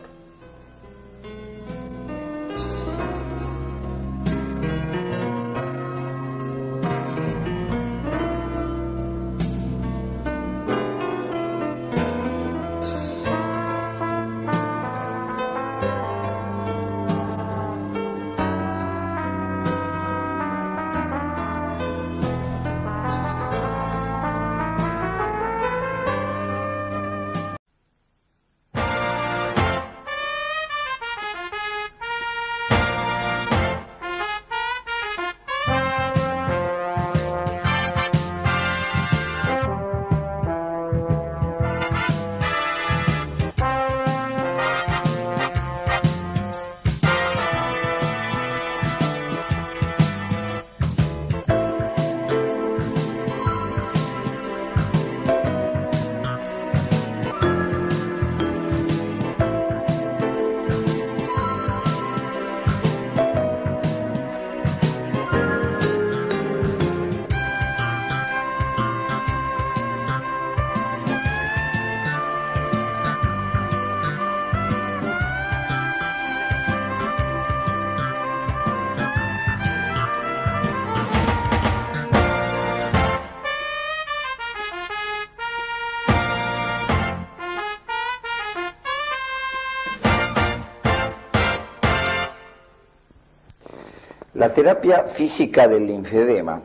La terapia física del linfedema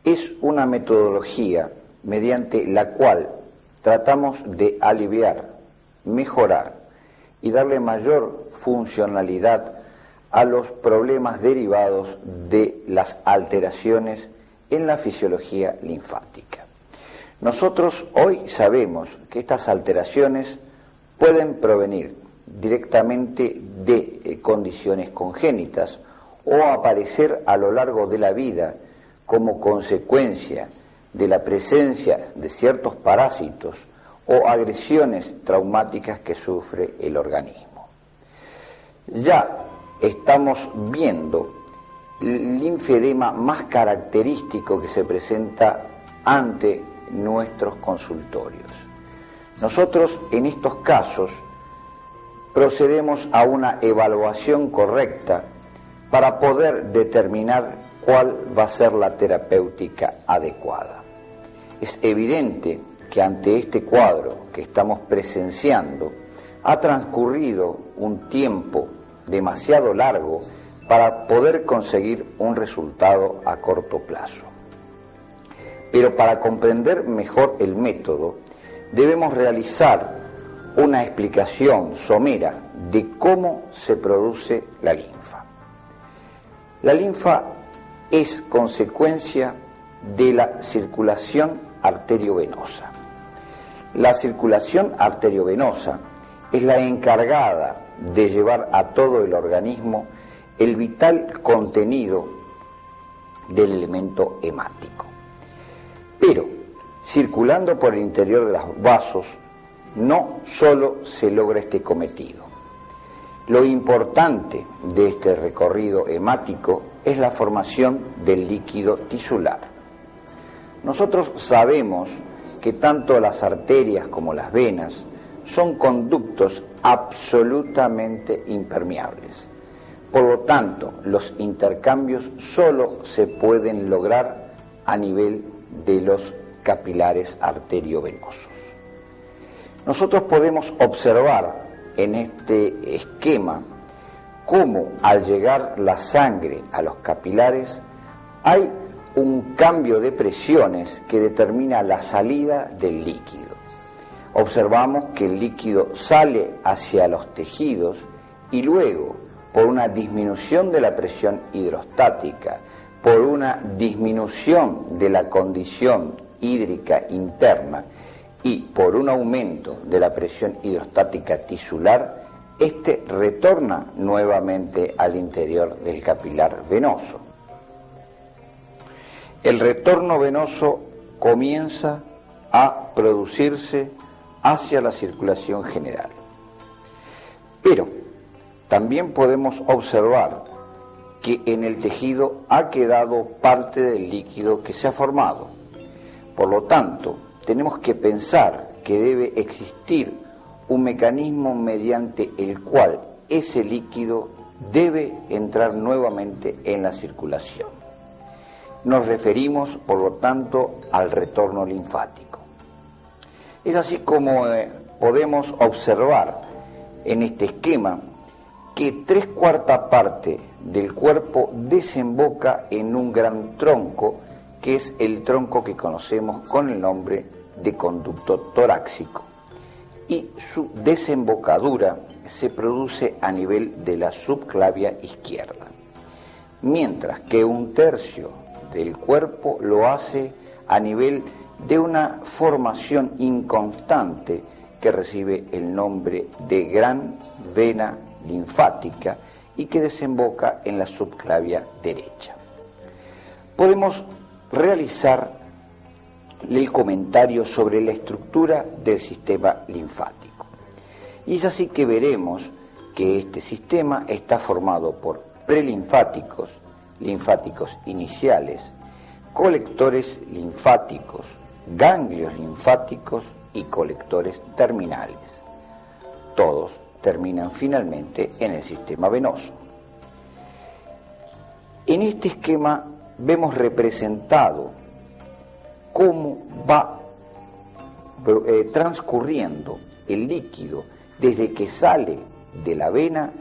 es una metodología mediante la cual tratamos de aliviar, mejorar y darle mayor funcionalidad a los problemas derivados de las alteraciones en la fisiología linfática. Nosotros hoy sabemos que estas alteraciones pueden provenir directamente de condiciones congénitas o aparecer a lo largo de la vida como consecuencia de la presencia de ciertos parásitos o agresiones traumáticas que sufre el organismo. Ya estamos viendo el linfedema más característico que se presenta ante nuestros consultorios. Nosotros en estos casos procedemos a una evaluación correcta para poder determinar cuál va a ser la terapéutica adecuada. Es evidente que ante este cuadro que estamos presenciando ha transcurrido un tiempo demasiado largo para poder conseguir un resultado a corto plazo. Pero para comprender mejor el método, debemos realizar una explicación somera de cómo se produce la linfa. La linfa es consecuencia de la circulación arteriovenosa. La circulación arteriovenosa es la encargada de llevar a todo el organismo el vital contenido del elemento hemático. Pero, circulando por el interior de los vasos, no solo se logra este cometido. Lo importante de este recorrido hemático es la formación del líquido tisular. Nosotros sabemos que tanto las arterias como las venas son conductos absolutamente impermeables. Por lo tanto, los intercambios solo se pueden lograr a nivel de los capilares arteriovenosos. Nosotros podemos observar en este esquema cómo al llegar la sangre a los capilares hay un cambio de presiones que determina la salida del líquido. Observamos que el líquido sale hacia los tejidos y luego, por una disminución de la presión hidrostática, por una disminución de la condición hídrica interna y por un aumento de la presión hidrostática tisular, este retorna nuevamente al interior del capilar venoso. El retorno venoso comienza a producirse hacia la circulación general. Pero también podemos observar que en el tejido ha quedado parte del líquido que se ha formado. Por lo tanto, tenemos que pensar que debe existir un mecanismo mediante el cual ese líquido debe entrar nuevamente en la circulación. Nos referimos, por lo tanto, al retorno linfático. Es así como podemos observar en este esquema que 3/4 parte del cuerpo desemboca en un gran tronco, que es el tronco que conocemos con el nombre de conducto torácico, y su desembocadura se produce a nivel de la subclavia izquierda, mientras que 1/3 del cuerpo lo hace a nivel de una formación inconstante que recibe el nombre de gran vena linfática y que desemboca en la subclavia derecha. Podemos realizar el comentario sobre la estructura del sistema linfático. Y es así que veremos que este sistema está formado por prelinfáticos, linfáticos iniciales, colectores linfáticos, ganglios linfáticos y colectores terminales. Todos terminan finalmente en el sistema venoso. En este esquema vemos representado cómo va transcurriendo el líquido desde que sale de la vena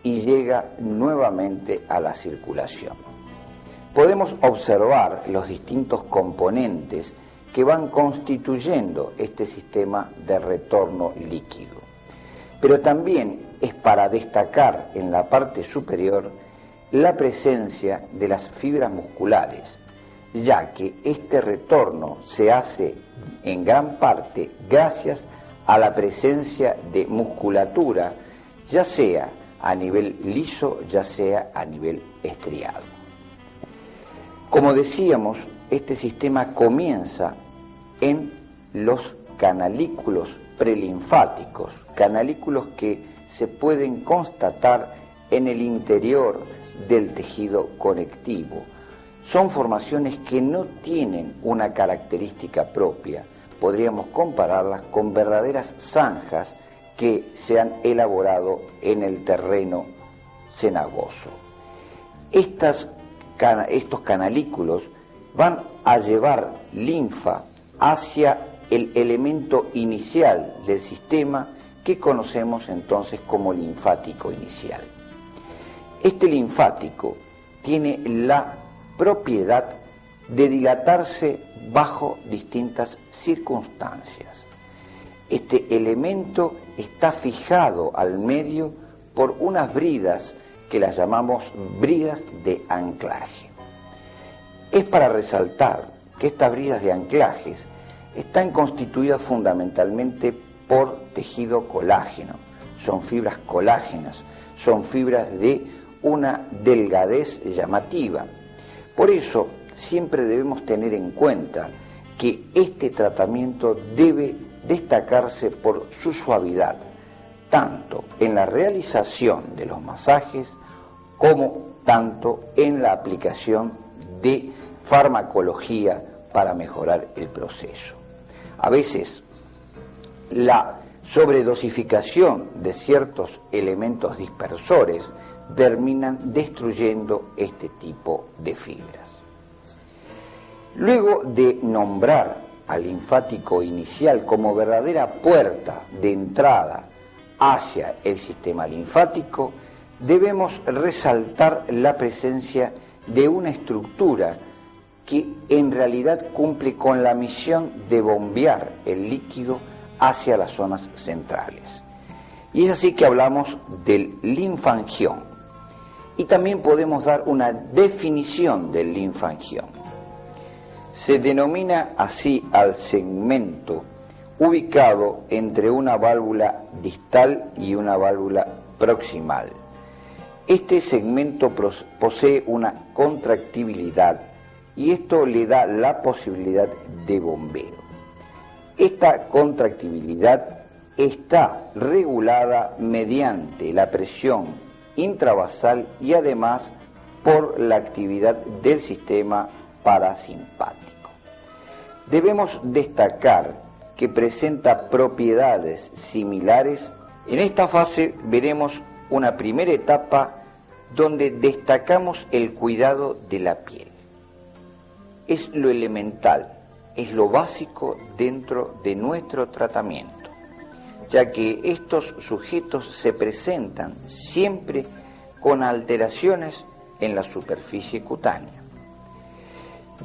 y llega nuevamente a la circulación. Podemos observar los distintos componentes que van constituyendo este sistema de retorno líquido. Pero también es para destacar en la parte superior la presencia de las fibras musculares, ya que este retorno se hace en gran parte gracias a la presencia de musculatura ya sea a nivel liso, ya sea a nivel estriado. Como decíamos, este sistema comienza en los canalículos prelinfáticos, canalículos que se pueden constatar en el interior del tejido conectivo. Son formaciones que no tienen una característica propia. Podríamos compararlas con verdaderas zanjas que se han elaborado en el terreno cenagoso. Estos canalículos van a llevar linfa hacia el elemento inicial del sistema que conocemos entonces como linfático inicial. Este linfático tiene la propiedad de dilatarse bajo distintas circunstancias. Este elemento está fijado al medio por unas bridas que las llamamos bridas de anclaje. Es para resaltar que estas bridas de anclajes están constituidas fundamentalmente por tejido colágeno, son fibras colágenas, son fibras de una delgadez llamativa. Por eso siempre debemos tener en cuenta que este tratamiento debe destacarse por su suavidad, tanto en la realización de los masajes como tanto en la aplicación de farmacología para mejorar el proceso. A veces la sobredosificación de ciertos elementos dispersores terminan destruyendo este tipo de fibras. Luego de nombrar al linfático inicial como verdadera puerta de entrada hacia el sistema linfático, debemos resaltar la presencia de una estructura que en realidad cumple con la misión de bombear el líquido hacia las zonas centrales. Y es así que hablamos del linfangión. Y también podemos dar una definición del linfangión. Se denomina así al segmento ubicado entre una válvula distal y una válvula proximal. Este segmento posee una contractibilidad y esto le da la posibilidad de bombeo. Esta contractibilidad está regulada mediante la presión intravasal y además por la actividad del sistema parasimpático. Debemos destacar que presenta propiedades similares. En esta fase veremos una primera etapa donde destacamos el cuidado de la piel. Es lo elemental, es lo básico dentro de nuestro tratamiento, ya que estos sujetos se presentan siempre con alteraciones en la superficie cutánea.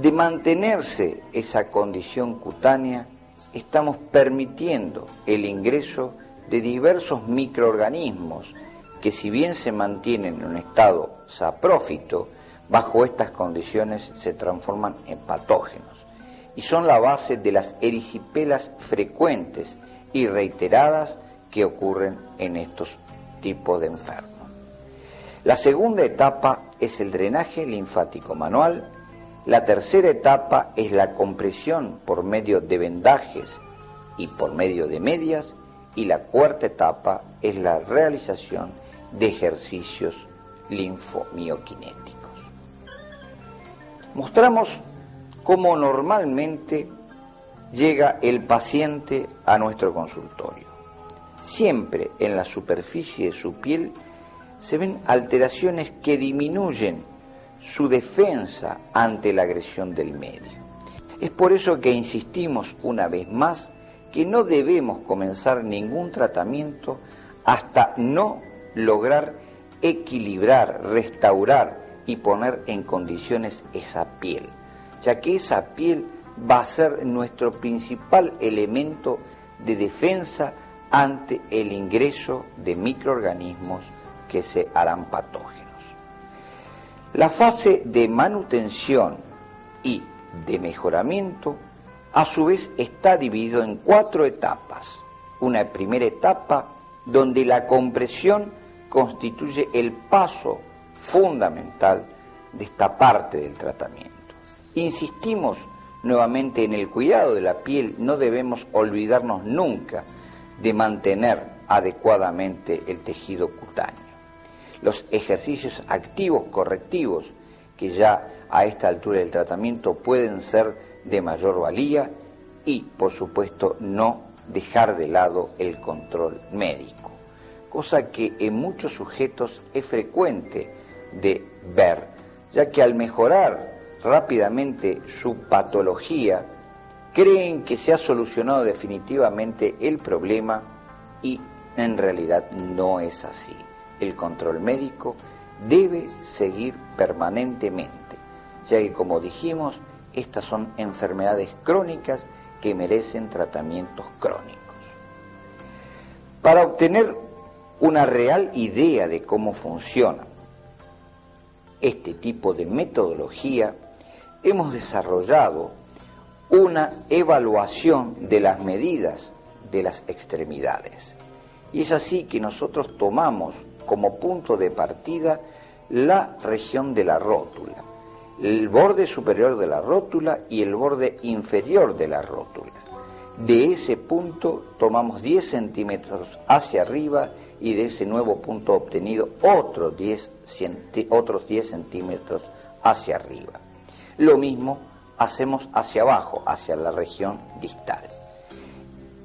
De mantenerse esa condición cutánea, estamos permitiendo el ingreso de diversos microorganismos que, si bien se mantienen en un estado saprófito, bajo estas condiciones se transforman en patógenos y son la base de las erisipelas frecuentes y reiteradas que ocurren en estos tipos de enfermos. La segunda etapa es el drenaje linfático manual. La tercera etapa es la compresión por medio de vendajes y por medio de medias, y la cuarta etapa es la realización de ejercicios linfomioquinéticos. Mostramos cómo normalmente llega el paciente a nuestro consultorio. Siempre en la superficie de su piel se ven alteraciones que disminuyen su defensa ante la agresión del medio. Es por eso que insistimos una vez más que no debemos comenzar ningún tratamiento hasta no lograr equilibrar, restaurar y poner en condiciones esa piel, ya que esa piel va a ser nuestro principal elemento de defensa ante el ingreso de microorganismos que se harán patógenos. La fase de manutención y de mejoramiento, a su vez, está dividido en 4 etapas. Una primera etapa donde la compresión constituye el paso fundamental de esta parte del tratamiento. Insistimos nuevamente en el cuidado de la piel, no debemos olvidarnos nunca de mantener adecuadamente el tejido cutáneo. Los ejercicios activos correctivos, que ya a esta altura del tratamiento pueden ser de mayor valía, y por supuesto no dejar de lado el control médico, cosa que en muchos sujetos es frecuente de ver, ya que al mejorar rápidamente su patología creen que se ha solucionado definitivamente el problema, y en realidad no es así. El control médico debe seguir permanentemente, ya que, como dijimos, estas son enfermedades crónicas que merecen tratamientos crónicos. Para obtener una real idea de cómo funciona este tipo de metodología, hemos desarrollado una evaluación de las medidas de las extremidades. Y es así que nosotros tomamos como punto de partida la región de la rótula, el borde superior de la rótula y el borde inferior de la rótula. De ese punto tomamos 10 centímetros hacia arriba, y de ese nuevo punto obtenido otros 10 centímetros hacia arriba. Lo mismo hacemos hacia abajo, hacia la región distal.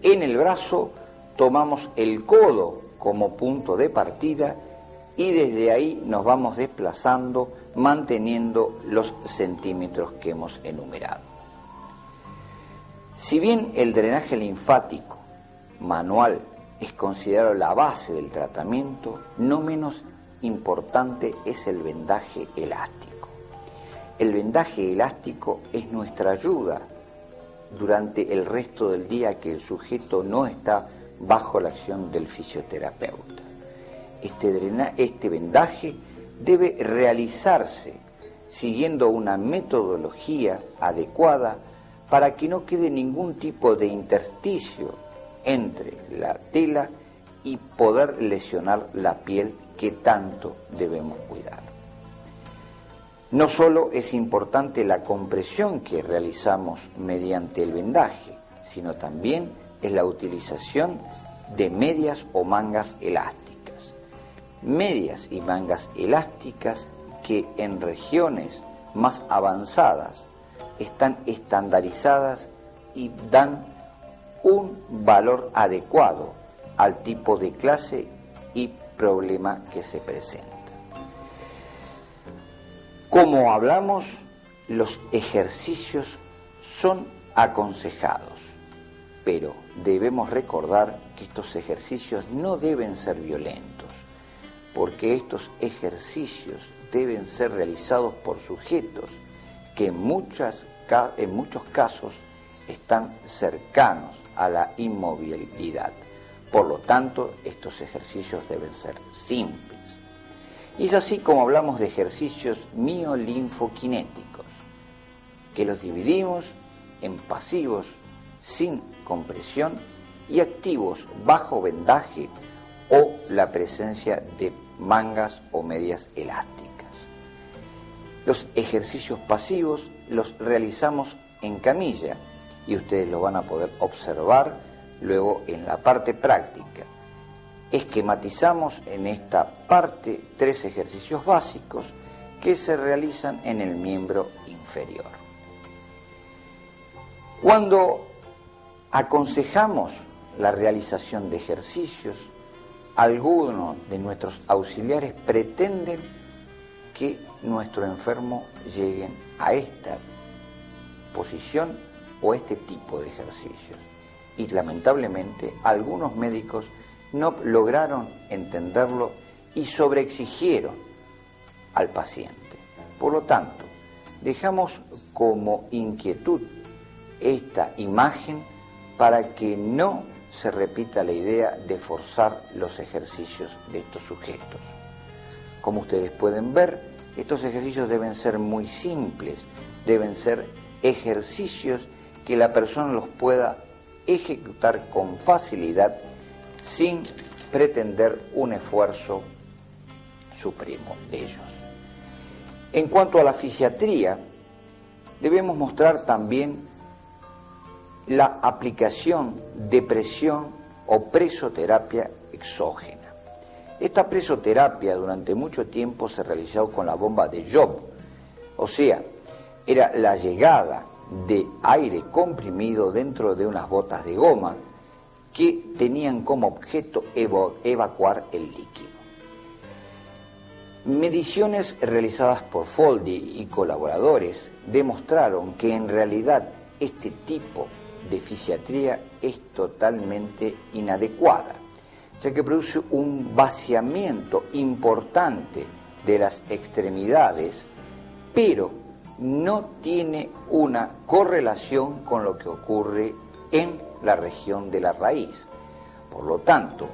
En el brazo tomamos el codo como punto de partida, y desde ahí nos vamos desplazando manteniendo los centímetros que hemos enumerado. Si bien el drenaje linfático manual es considerado la base del tratamiento, no menos importante es el vendaje elástico. El vendaje elástico es nuestra ayuda durante el resto del día que el sujeto no está bajo la acción del fisioterapeuta. Este vendaje debe realizarse siguiendo una metodología adecuada para que no quede ningún tipo de intersticio entre la tela y poder lesionar la piel, que tanto debemos cuidar. No solo es importante la compresión que realizamos mediante el vendaje, sino también es la utilización de medias o mangas elásticas. Medias y mangas elásticas que en regiones más avanzadas están estandarizadas y dan un valor adecuado al tipo de clase y problema que se presenta. Como hablamos, los ejercicios son aconsejados, pero debemos recordar que estos ejercicios no deben ser violentos, porque estos ejercicios deben ser realizados por sujetos que en muchos casos están cercanos a la inmovilidad. Por lo tanto, estos ejercicios deben ser simples. Y es así como hablamos de ejercicios miolinfoquinéticos, que los dividimos en pasivos sin compresión y activos bajo vendaje o la presencia de mangas o medias elásticas. Los ejercicios pasivos los realizamos en camilla, y ustedes lo van a poder observar luego en la parte práctica. Esquematizamos en esta parte 3 ejercicios básicos que se realizan en el miembro inferior. Cuando aconsejamos la realización de ejercicios, algunos de nuestros auxiliares pretenden que nuestro enfermo llegue a esta posición o este tipo de ejercicios, y lamentablemente algunos médicos no lograron entenderlo y sobreexigieron al paciente. Por lo tanto, dejamos como inquietud esta imagen para que no se repita la idea de forzar los ejercicios de estos sujetos. Como ustedes pueden ver, estos ejercicios deben ser muy simples, deben ser ejercicios que la persona los pueda ejecutar con facilidad sin pretender un esfuerzo supremo de ellos. En cuanto a la fisiatría, debemos mostrar también la aplicación de presión o presoterapia exógena. Esta presoterapia durante mucho tiempo se realizó con la bomba de Job, o sea, era la llegada de aire comprimido dentro de unas botas de goma que tenían como objeto evacuar el líquido. Mediciones realizadas por Foldi y colaboradores demostraron que en realidad este tipo de fisiatría es totalmente inadecuada, ya que produce un vaciamiento importante de las extremidades, pero no tiene una correlación con lo que ocurre en la región de la raíz. Por lo tanto,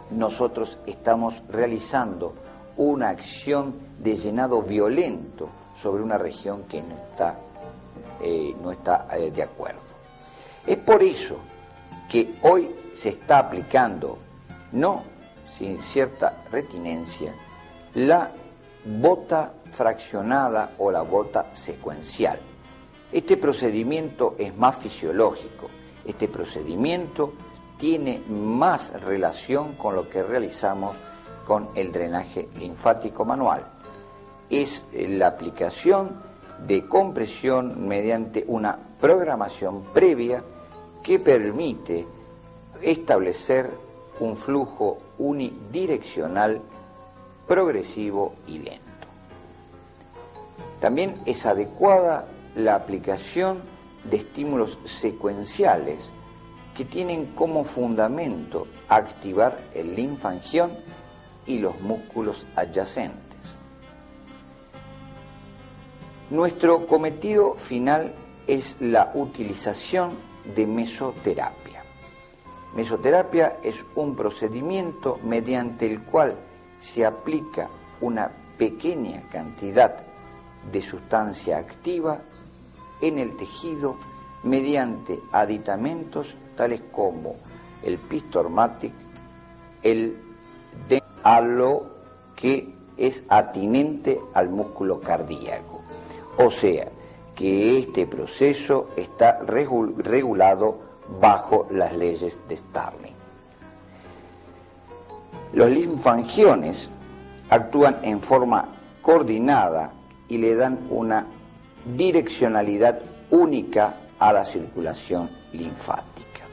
nosotros estamos realizando una acción de llenado violento sobre una región que no está de acuerdo. Es por eso que hoy se está aplicando, no sin cierta retinencia, la bota fraccionada o la bota secuencial. Este procedimiento es más fisiológico, este procedimiento tiene más relación con lo que realizamos con el drenaje linfático manual. Es la aplicación de compresión mediante una programación previa que permite establecer un flujo unidireccional, progresivo y lento. También es adecuada la aplicación de estímulos secuenciales que tienen como fundamento activar el linfangión y los músculos adyacentes. Nuestro cometido final es la utilización de mesoterapia. Mesoterapia es un procedimiento mediante el cual se aplica una pequeña cantidad de sustancia activa en el tejido mediante aditamentos tales como el Pistormatic, a lo que es atinente al músculo cardíaco. O sea, que este proceso está regulado bajo las leyes de Starling. Los linfangiones actúan en forma coordinada y le dan una direccionalidad única a la circulación linfática.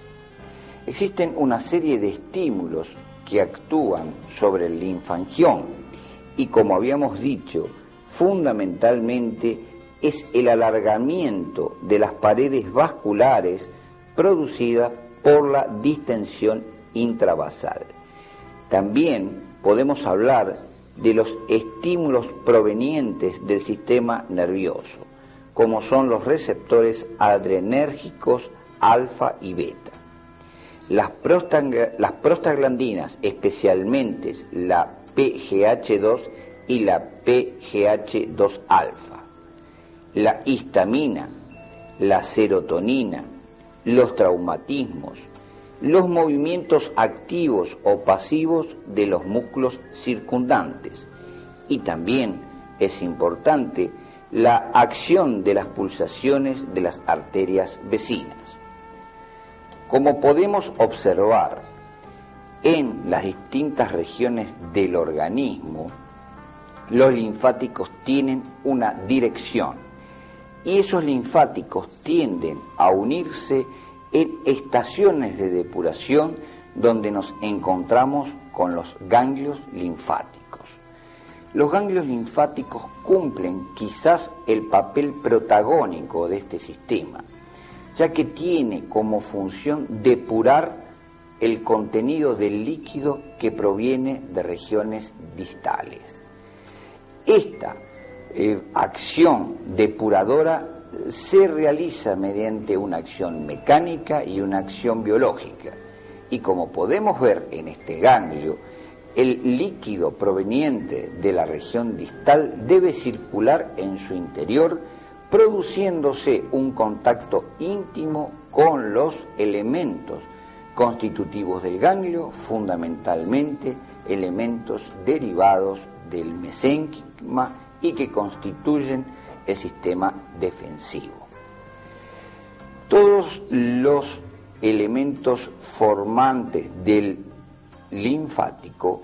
Existen una serie de estímulos que actúan sobre el linfangión y, como habíamos dicho, fundamentalmente es el alargamiento de las paredes vasculares producida por la distensión intravasal. También podemos hablar de los estímulos provenientes del sistema nervioso, como son los receptores adrenérgicos alfa y beta. Las prostaglandinas, especialmente la PGH2 y la PGH2 alfa, la histamina, la serotonina, los traumatismos, los movimientos activos o pasivos de los músculos circundantes, y también es importante la acción de las pulsaciones de las arterias vecinas. Como podemos observar en las distintas regiones del organismo, los linfáticos tienen una dirección y esos linfáticos tienden a unirse en estaciones de depuración donde nos encontramos con los ganglios linfáticos. Los ganglios linfáticos cumplen quizás el papel protagónico de este sistema, ya que tiene como función depurar el contenido del líquido que proviene de regiones distales. Esta acción depuradora se realiza mediante una acción mecánica y una acción biológica, y como podemos ver en este ganglio, el líquido proveniente de la región distal debe circular en su interior, produciéndose un contacto íntimo con los elementos constitutivos del ganglio, fundamentalmente elementos derivados del mesénquima y que constituyen el sistema defensivo. Todos los elementos formantes del linfático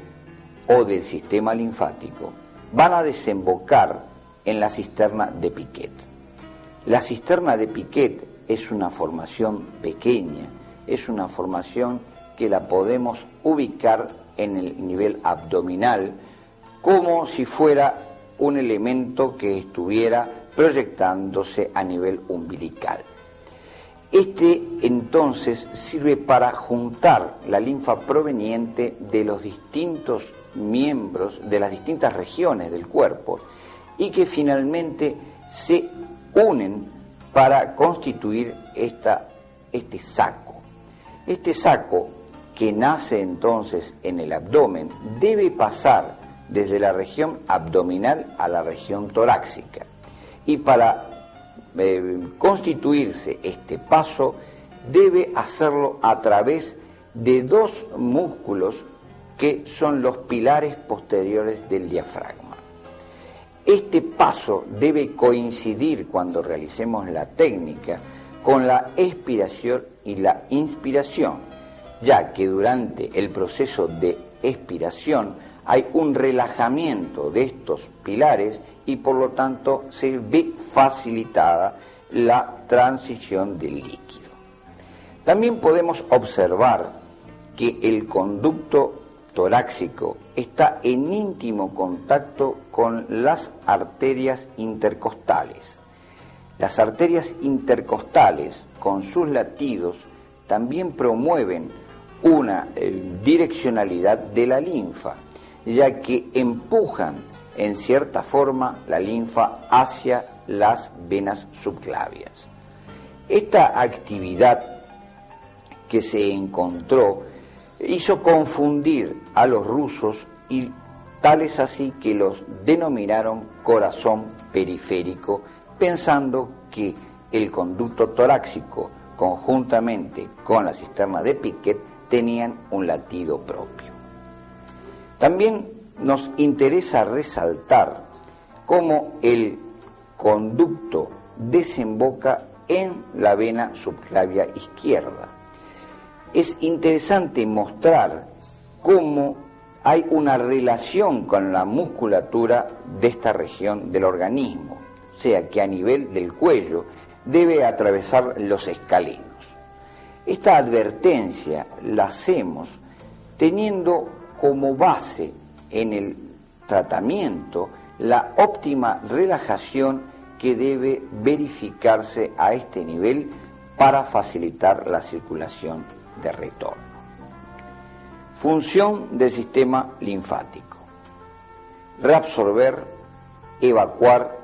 o del sistema linfático van a desembocar en la cisterna de Piquet. La cisterna de Piquet es una formación pequeña, es una formación que la podemos ubicar en el nivel abdominal como si fuera un elemento que estuviera proyectándose a nivel umbilical. Este entonces sirve para juntar la linfa proveniente de los distintos miembros de las distintas regiones del cuerpo y que finalmente se unen para constituir este saco. Este saco, que nace entonces en el abdomen, debe pasar desde la región abdominal a la región torácica. Y para constituirse este paso, debe hacerlo a través de dos músculos que son los pilares posteriores del diafragma. Este paso debe coincidir cuando realicemos la técnica con la expiración y la inspiración, ya que durante el proceso de expiración hay un relajamiento de estos pilares y por lo tanto se ve facilitada la transición del líquido. También podemos observar que el conducto torácico está en íntimo contacto con las arterias intercostales. Las arterias intercostales, con sus latidos, también promueven una direccionalidad de la linfa, ya que empujan en cierta forma la linfa hacia las venas subclavias. Esta actividad que se encontró hizo confundir a los rusos y tal es así que los denominaron corazón periférico, pensando que el conducto torácico conjuntamente con la cisterna de Piquet tenían un latido propio. También nos interesa resaltar cómo el conducto desemboca en la vena subclavia izquierda. Es interesante mostrar cómo hay una relación con la musculatura de esta región del organismo, o sea que a nivel del cuello debe atravesar los escalenos. Esta advertencia la hacemos teniendo como base en el tratamiento la óptima relajación que debe verificarse a este nivel para facilitar la circulación de retorno. Función del sistema linfático: reabsorber, evacuar,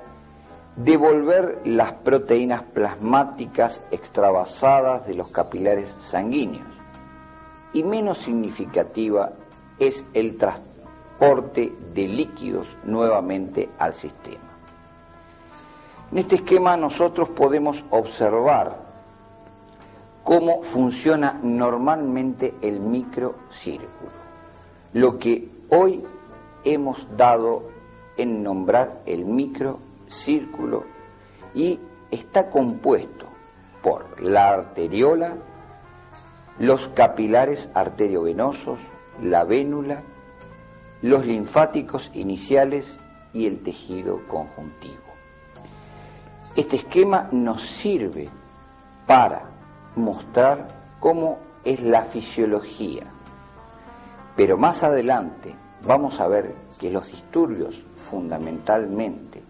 devolver las proteínas plasmáticas extravasadas de los capilares sanguíneos, y menos significativa es el transporte de líquidos nuevamente al sistema. En este esquema nosotros podemos observar cómo funciona normalmente el microcírculo, lo que hoy hemos dado en nombrar el microcírculo, y está compuesto por la arteriola, los capilares arteriovenosos, la vénula, los linfáticos iniciales y el tejido conjuntivo. Este esquema nos sirve para mostrar cómo es la fisiología, pero más adelante vamos a ver que los disturbios, fundamentalmente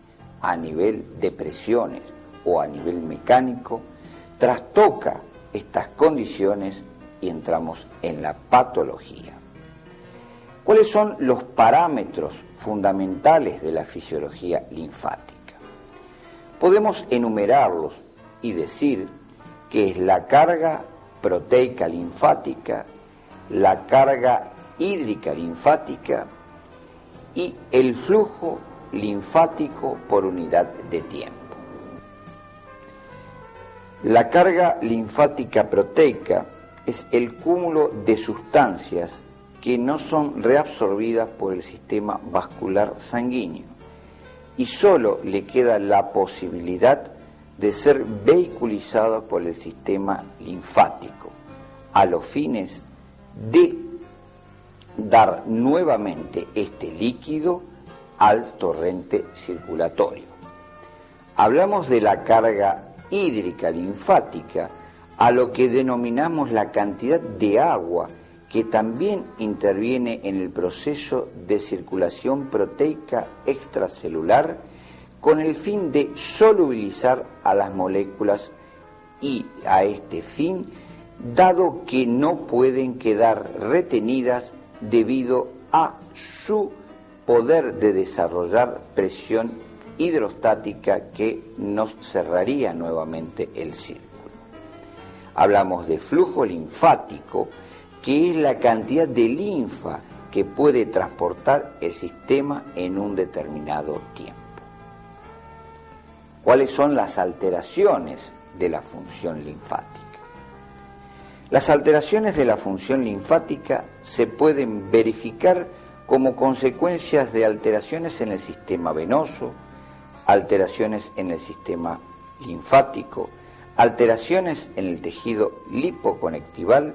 a nivel de presiones o a nivel mecánico, trastoca estas condiciones y entramos en la patología. ¿Cuáles son los parámetros fundamentales de la fisiología linfática? Podemos enumerarlos y decir que es la carga proteica linfática, la carga hídrica linfática y el flujo linfático por unidad de tiempo. La carga linfática proteica es el cúmulo de sustancias que no son reabsorbidas por el sistema vascular sanguíneo y solo le queda la posibilidad de ser vehiculizada por el sistema linfático a los fines de dar nuevamente este líquido al torrente circulatorio. Hablamos de la carga hídrica linfática, a lo que denominamos la cantidad de agua que también interviene en el proceso de circulación proteica extracelular con el fin de solubilizar a las moléculas y a este fin, dado que no pueden quedar retenidas debido a su poder de desarrollar presión hidrostática que nos cerraría nuevamente el círculo. Hablamos de flujo linfático, que es la cantidad de linfa que puede transportar el sistema en un determinado tiempo. ¿Cuáles son las alteraciones de la función linfática? Las alteraciones de la función linfática se pueden verificar como consecuencias de alteraciones en el sistema venoso, alteraciones en el sistema linfático, alteraciones en el tejido lipoconectival,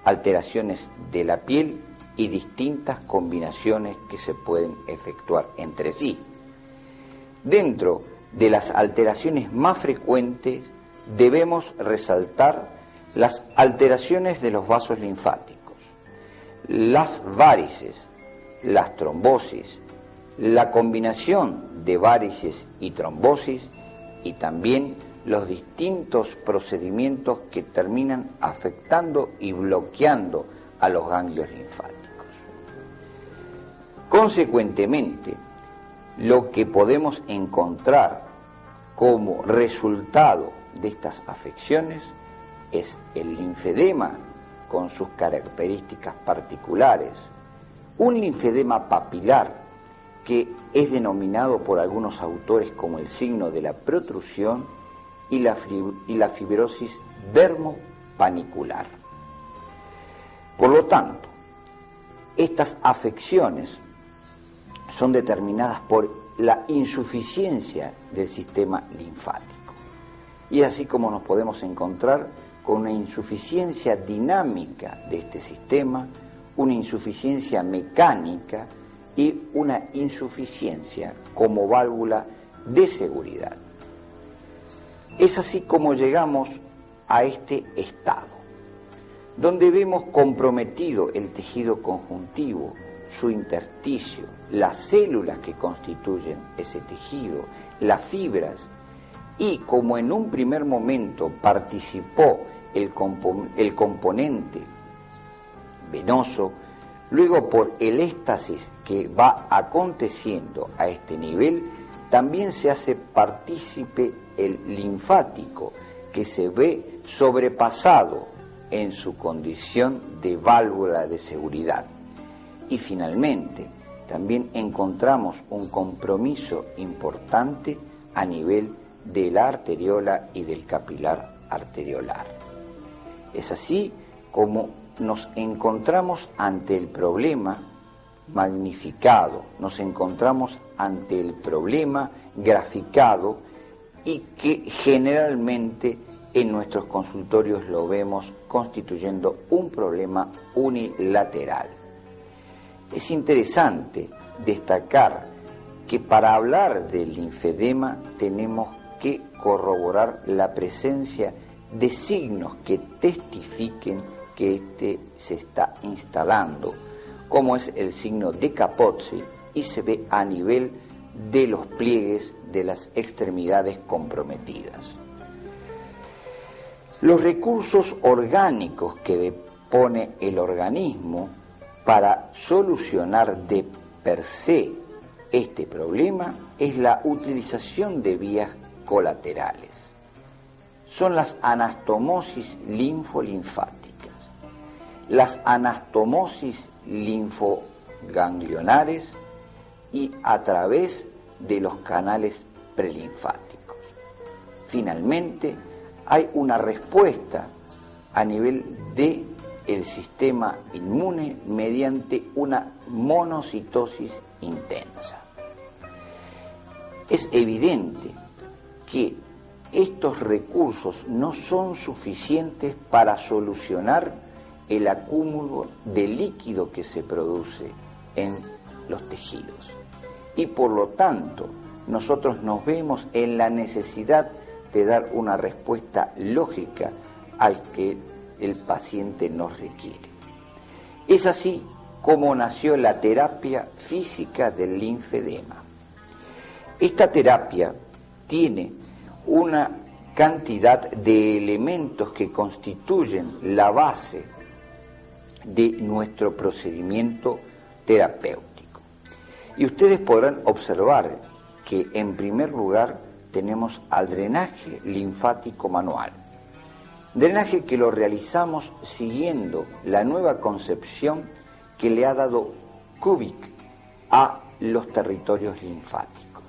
alteraciones de la piel y distintas combinaciones que se pueden efectuar entre sí. Dentro de las alteraciones más frecuentes debemos resaltar las alteraciones de los vasos linfáticos, las varices, las trombosis, la combinación de varices y trombosis y también los distintos procedimientos que terminan afectando y bloqueando a los ganglios linfáticos. Consecuentemente, lo que podemos encontrar como resultado de estas afecciones es el linfedema con sus características particulares, un linfedema papilar que es denominado por algunos autores como el signo de la protrusión y la fibrosis dermopanicular. Por lo tanto, estas afecciones son determinadas por la insuficiencia del sistema linfático. Y así como nos podemos encontrar con una insuficiencia dinámica de este sistema, una insuficiencia mecánica y una insuficiencia como válvula de seguridad. Es así como llegamos a este estado, donde vemos comprometido el tejido conjuntivo, su intersticio, las células que constituyen ese tejido, las fibras, y como en un primer momento participó el componente venoso, luego por el éxtasis que va aconteciendo a este nivel, también se hace partícipe el linfático, que se ve sobrepasado en su condición de válvula de seguridad. Y finalmente, también encontramos un compromiso importante a nivel de la arteriola y del capilar arteriolar. Es así como nos encontramos ante el problema magnificado, nos encontramos ante el problema graficado y que generalmente en nuestros consultorios lo vemos constituyendo un problema unilateral. Es interesante destacar que para hablar del linfedema tenemos que corroborar la presencia de signos que testifiquen que éste se está instalando, como es el signo de Kaposi, y se ve a nivel de los pliegues de las extremidades comprometidas. Los recursos orgánicos que dispone el organismo para solucionar de per se este problema es la utilización de vías colaterales. Son las anastomosis linfolinfáticas, las anastomosis linfoganglionares y a través de los canales prelinfáticos. Finalmente, hay una respuesta a nivel de el sistema inmune mediante una monocitosis intensa. Es evidente que estos recursos no son suficientes para solucionar el acúmulo de líquido que se produce en los tejidos. Y por lo tanto, nosotros nos vemos en la necesidad de dar una respuesta lógica al que el paciente nos requiere. Es así como nació la terapia física del linfedema. Esta terapia tiene una cantidad de elementos que constituyen la base de nuestro procedimiento terapéutico. Y ustedes podrán observar que en primer lugar tenemos al drenaje linfático manual. Drenaje que lo realizamos siguiendo la nueva concepción que le ha dado Kubik a los territorios linfáticos.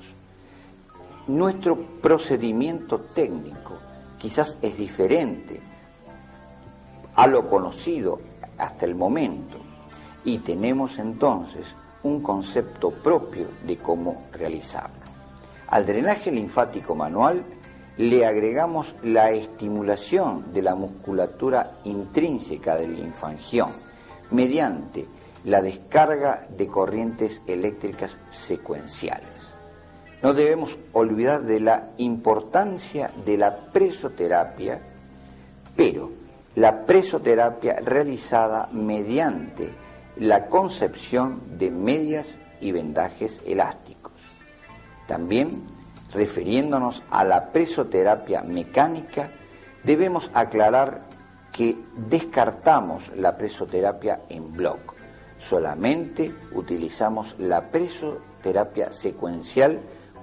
Nuestro procedimiento técnico quizás es diferente a lo conocido hasta el momento y tenemos entonces un concepto propio de cómo realizarlo. Al drenaje linfático manual le agregamos la estimulación de la musculatura intrínseca del linfangión mediante la descarga de corrientes eléctricas secuenciales. No debemos olvidar de la importancia de la presoterapia, pero la presoterapia realizada mediante la concepción de medias y vendajes elásticos. También, refiriéndonos a la presoterapia mecánica, debemos aclarar que descartamos la presoterapia en bloc. Solamente utilizamos la presoterapia secuencial,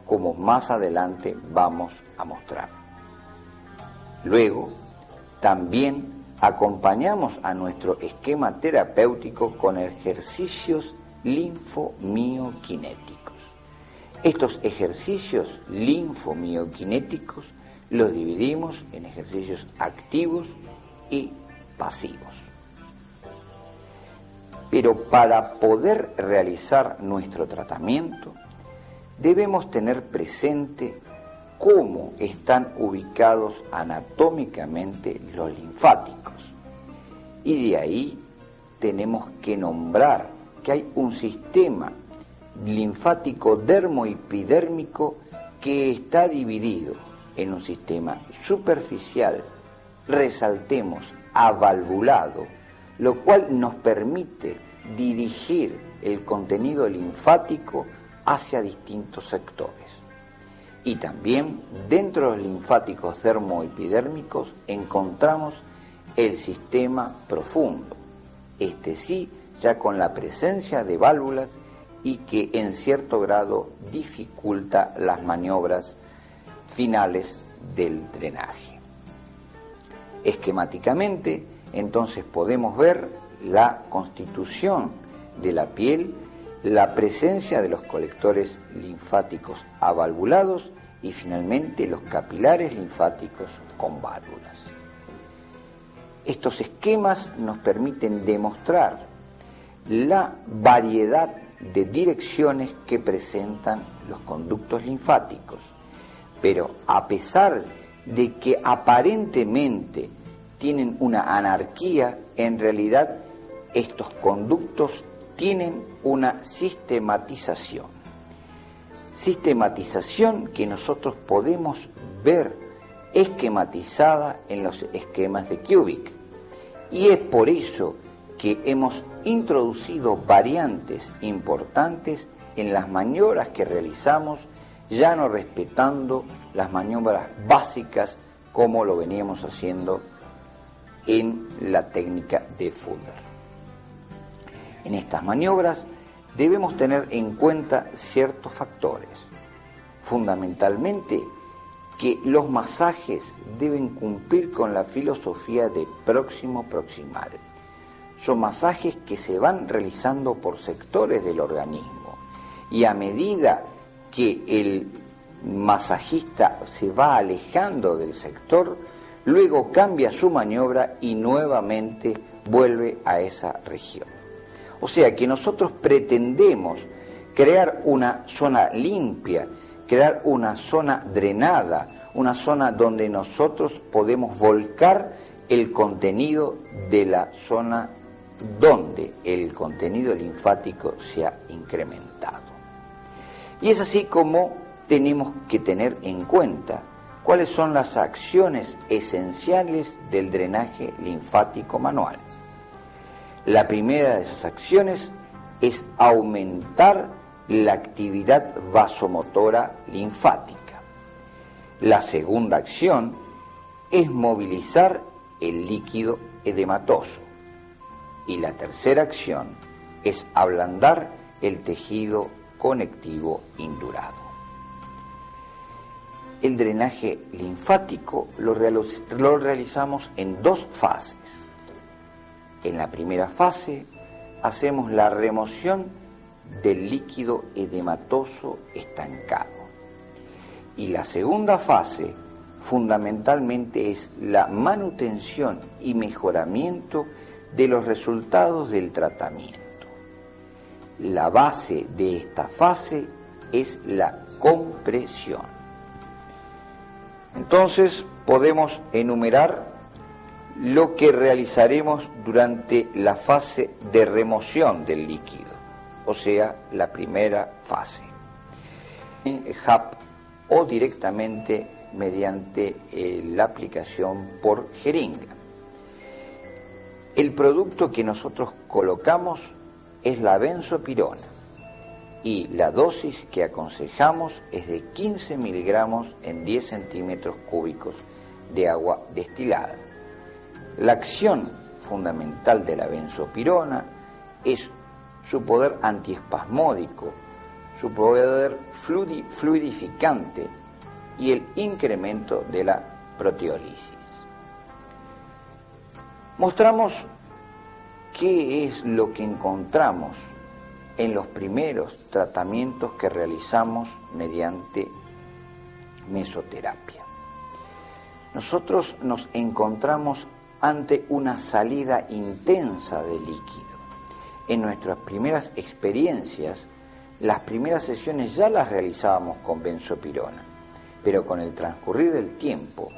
como más adelante vamos a mostrar. Luego, también acompañamos a nuestro esquema terapéutico con ejercicios linfomioquinéticos. Estos ejercicios linfomioquinéticos los dividimos en ejercicios activos y pasivos. Pero para poder realizar nuestro tratamiento, debemos tener presente cómo están ubicados anatómicamente los linfáticos. Y de ahí tenemos que nombrar que hay un sistema linfático dermoepidérmico que está dividido en un sistema superficial, resaltemos, avalvulado, lo cual nos permite dirigir el contenido linfático hacia distintos sectores. Y también dentro de los linfáticos dermoepidérmicos encontramos el sistema profundo, este sí ya con la presencia de válvulas y que en cierto grado dificulta las maniobras finales del drenaje. Esquemáticamente, entonces podemos ver la constitución de la piel, la presencia de los colectores linfáticos avalvulados y finalmente los capilares linfáticos con válvulas. Estos esquemas nos permiten demostrar la variedad de direcciones que presentan los conductos linfáticos, pero a pesar de que aparentemente tienen una anarquía, en realidad estos conductos tienen una sistematización que nosotros podemos ver esquematizada en los esquemas de Kubik. Y es por eso que hemos introducido variantes importantes en las maniobras que realizamos, ya no respetando las maniobras básicas como lo veníamos haciendo en la técnica de Fuller. En estas maniobras debemos tener en cuenta ciertos factores, fundamentalmente que los masajes deben cumplir con la filosofía de próximo-proximal. Son masajes que se van realizando por sectores del organismo y a medida que el masajista se va alejando del sector, luego cambia su maniobra y nuevamente vuelve a esa región. O sea que nosotros pretendemos crear una zona limpia, crear una zona drenada, una zona donde nosotros podemos volcar el contenido de la zona donde el contenido linfático se ha incrementado. Y es así como tenemos que tener en cuenta cuáles son las acciones esenciales del drenaje linfático manual. La primera de esas acciones es aumentar la actividad vasomotora linfática. La segunda acción es movilizar el líquido edematoso. Y la tercera acción es ablandar el tejido conectivo indurado. El drenaje linfático lo realizamos en dos fases. En la primera fase hacemos la remoción del líquido edematoso estancado. Y la segunda fase fundamentalmente es la manutención y mejoramiento de los resultados del tratamiento. La base de esta fase es la compresión. Entonces podemos enumerar lo que realizaremos durante la fase de remoción del líquido, o sea, la primera fase. En HAP o directamente mediante la aplicación por jeringa. El producto que nosotros colocamos es la benzopirona y la dosis que aconsejamos es de 15 miligramos en 10 centímetros cúbicos de agua destilada. La acción fundamental de la benzopirona es su poder antiespasmódico, su poder fluidificante y el incremento de la proteólisis. Mostramos qué es lo que encontramos en los primeros tratamientos que realizamos mediante mesoterapia. Nosotros nos encontramos ante una salida intensa de líquido. En nuestras primeras experiencias, las primeras sesiones ya las realizábamos con benzopirona, pero con el transcurrir del tiempo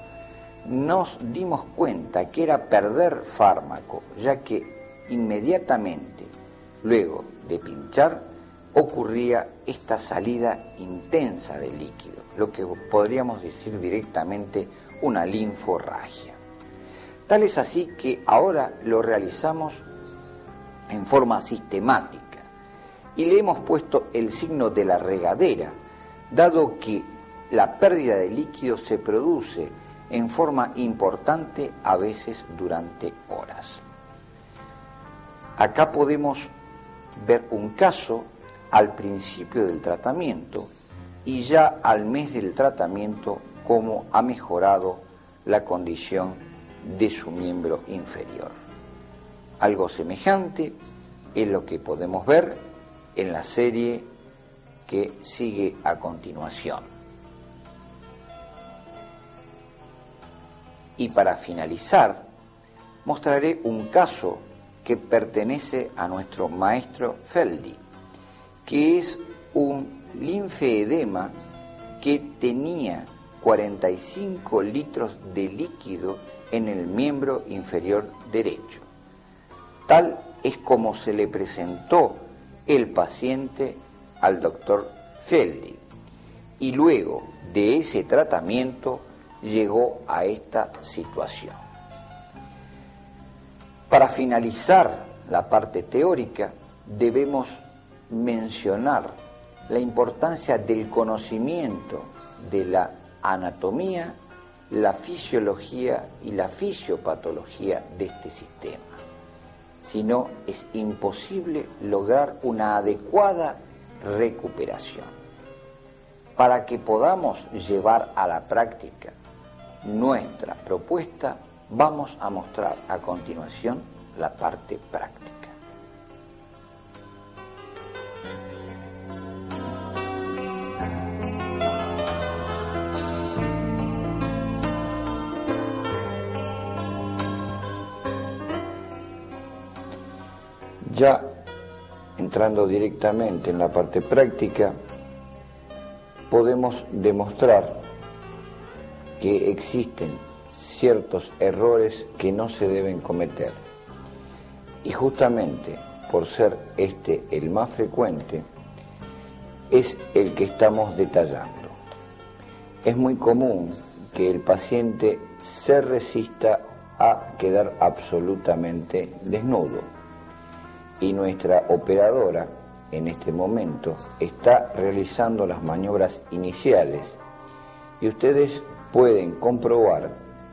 nos dimos cuenta que era perder fármaco, ya que inmediatamente luego de pinchar ocurría esta salida intensa de líquido, lo que podríamos decir directamente una linforragia. Tal es así que ahora lo realizamos en forma sistemática y le hemos puesto el signo de la regadera, dado que la pérdida de líquido se produce en forma importante, a veces durante horas. Acá podemos ver un caso al principio del tratamiento y ya al mes del tratamiento cómo ha mejorado la condición de su miembro inferior. Algo semejante es lo que podemos ver en la serie que sigue a continuación. Y para finalizar, mostraré un caso que pertenece a nuestro maestro Feldi, que es un linfeedema que tenía 45 litros de líquido en el miembro inferior derecho. Tal es como se le presentó el paciente al doctor Feldi, y luego de ese tratamiento llegó a esta situación. Para finalizar la parte teórica, debemos mencionar la importancia del conocimiento de la anatomía, la fisiología y la fisiopatología de este sistema. Si no, es imposible lograr una adecuada recuperación. Para que podamos llevar a la práctica nuestra propuesta, vamos a mostrar a continuación la parte práctica. Ya entrando directamente en la parte práctica, podemos demostrar que existen ciertos errores que no se deben cometer. Y justamente por ser este el más frecuente, es el que estamos detallando. Es muy común que el paciente se resista a quedar absolutamente desnudo. Y nuestra operadora, en este momento, está realizando las maniobras iniciales. Y ustedes pueden comprobar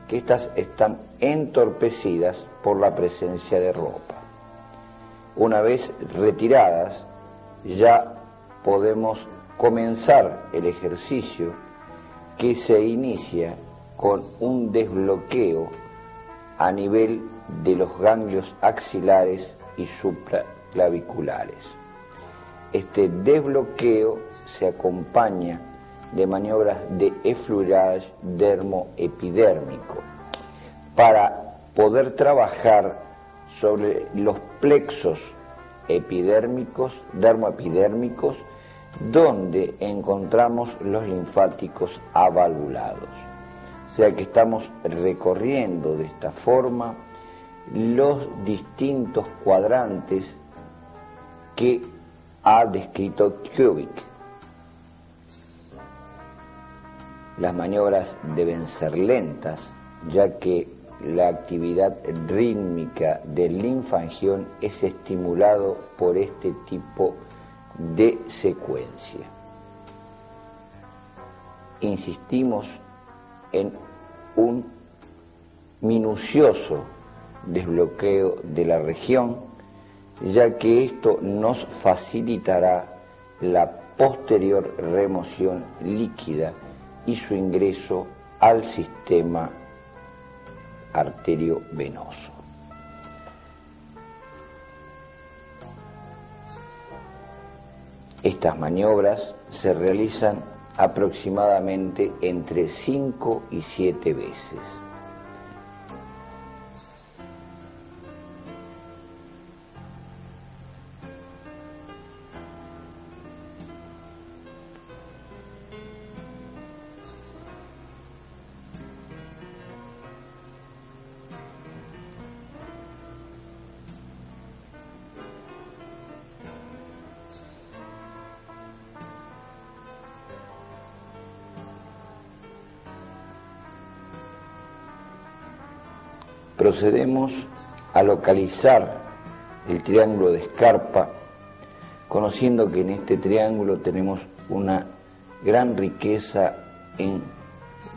que estas están entorpecidas por la presencia de ropa. Una vez retiradas, ya podemos comenzar el ejercicio que se inicia con un desbloqueo a nivel de los ganglios axilares y supraclaviculares. Este desbloqueo se acompaña de maniobras de effleurage dermoepidérmico para poder trabajar sobre los plexos epidérmicos, dermoepidérmicos, donde encontramos los linfáticos avalvulados. O sea que estamos recorriendo de esta forma los distintos cuadrantes que ha descrito Kubik. Las maniobras deben ser lentas, ya que la actividad rítmica del linfangión es estimulado por este tipo de secuencia. Insistimos en un minucioso desbloqueo de la región, ya que esto nos facilitará la posterior remoción líquida y su ingreso al sistema arteriovenoso. Estas maniobras se realizan aproximadamente entre 5 y 7 veces. Procedemos a localizar el triángulo de Scarpa, conociendo que en este triángulo tenemos una gran riqueza en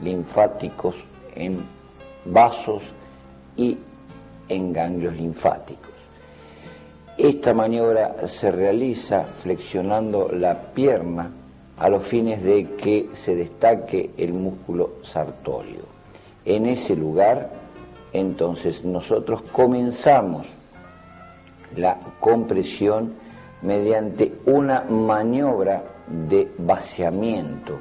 linfáticos, en vasos y en ganglios linfáticos. Esta maniobra se realiza flexionando la pierna a los fines de que se destaque el músculo sartório. En ese lugar, entonces nosotros comenzamos la compresión mediante una maniobra de vaciamiento,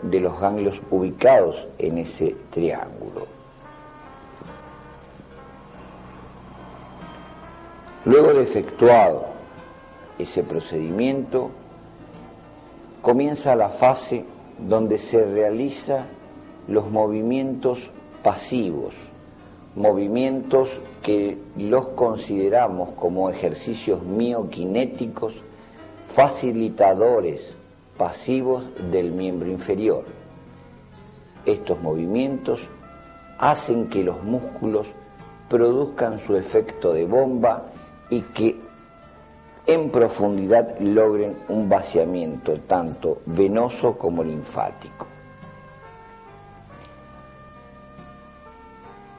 de los ganglios ubicados en ese triángulo. Luego de efectuado ese procedimiento, comienza la fase donde se realiza los movimientos pasivos, movimientos que los consideramos como ejercicios miokinéticos facilitadores pasivos del miembro inferior. Estos movimientos hacen que los músculos produzcan su efecto de bomba y que en profundidad logren un vaciamiento tanto venoso como linfático.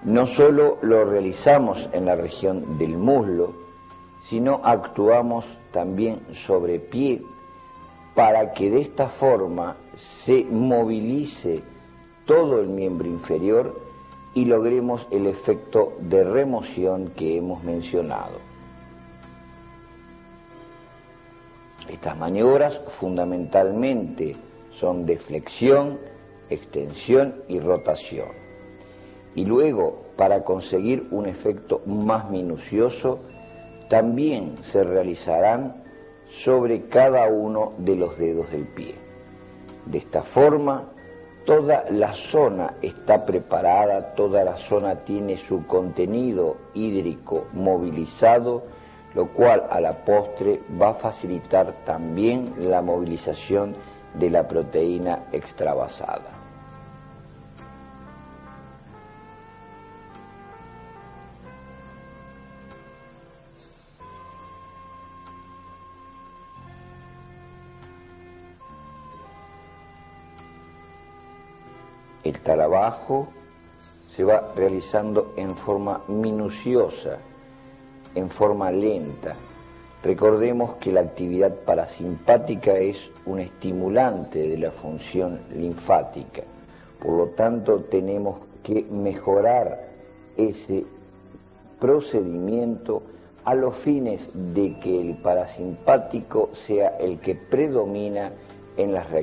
No solo lo realizamos en la región del muslo, sino actuamos también sobre pie para que de esta forma se movilice todo el miembro inferior y logremos el efecto de remoción que hemos mencionado. Estas maniobras fundamentalmente son de flexión, extensión y rotación. Y luego para conseguir un efecto más minucioso, también se realizarán sobre cada uno de los dedos del pie. De esta forma, toda la zona está preparada, toda la zona tiene su contenido hídrico movilizado, lo cual a la postre va a facilitar también la movilización de la proteína extravasada. El trabajo se va realizando en forma minuciosa, en forma lenta. Recordemos que la actividad parasimpática es un estimulante de la función linfática, por lo tanto tenemos que mejorar ese procedimiento a los fines de que el parasimpático sea el que predomina en las reacciones.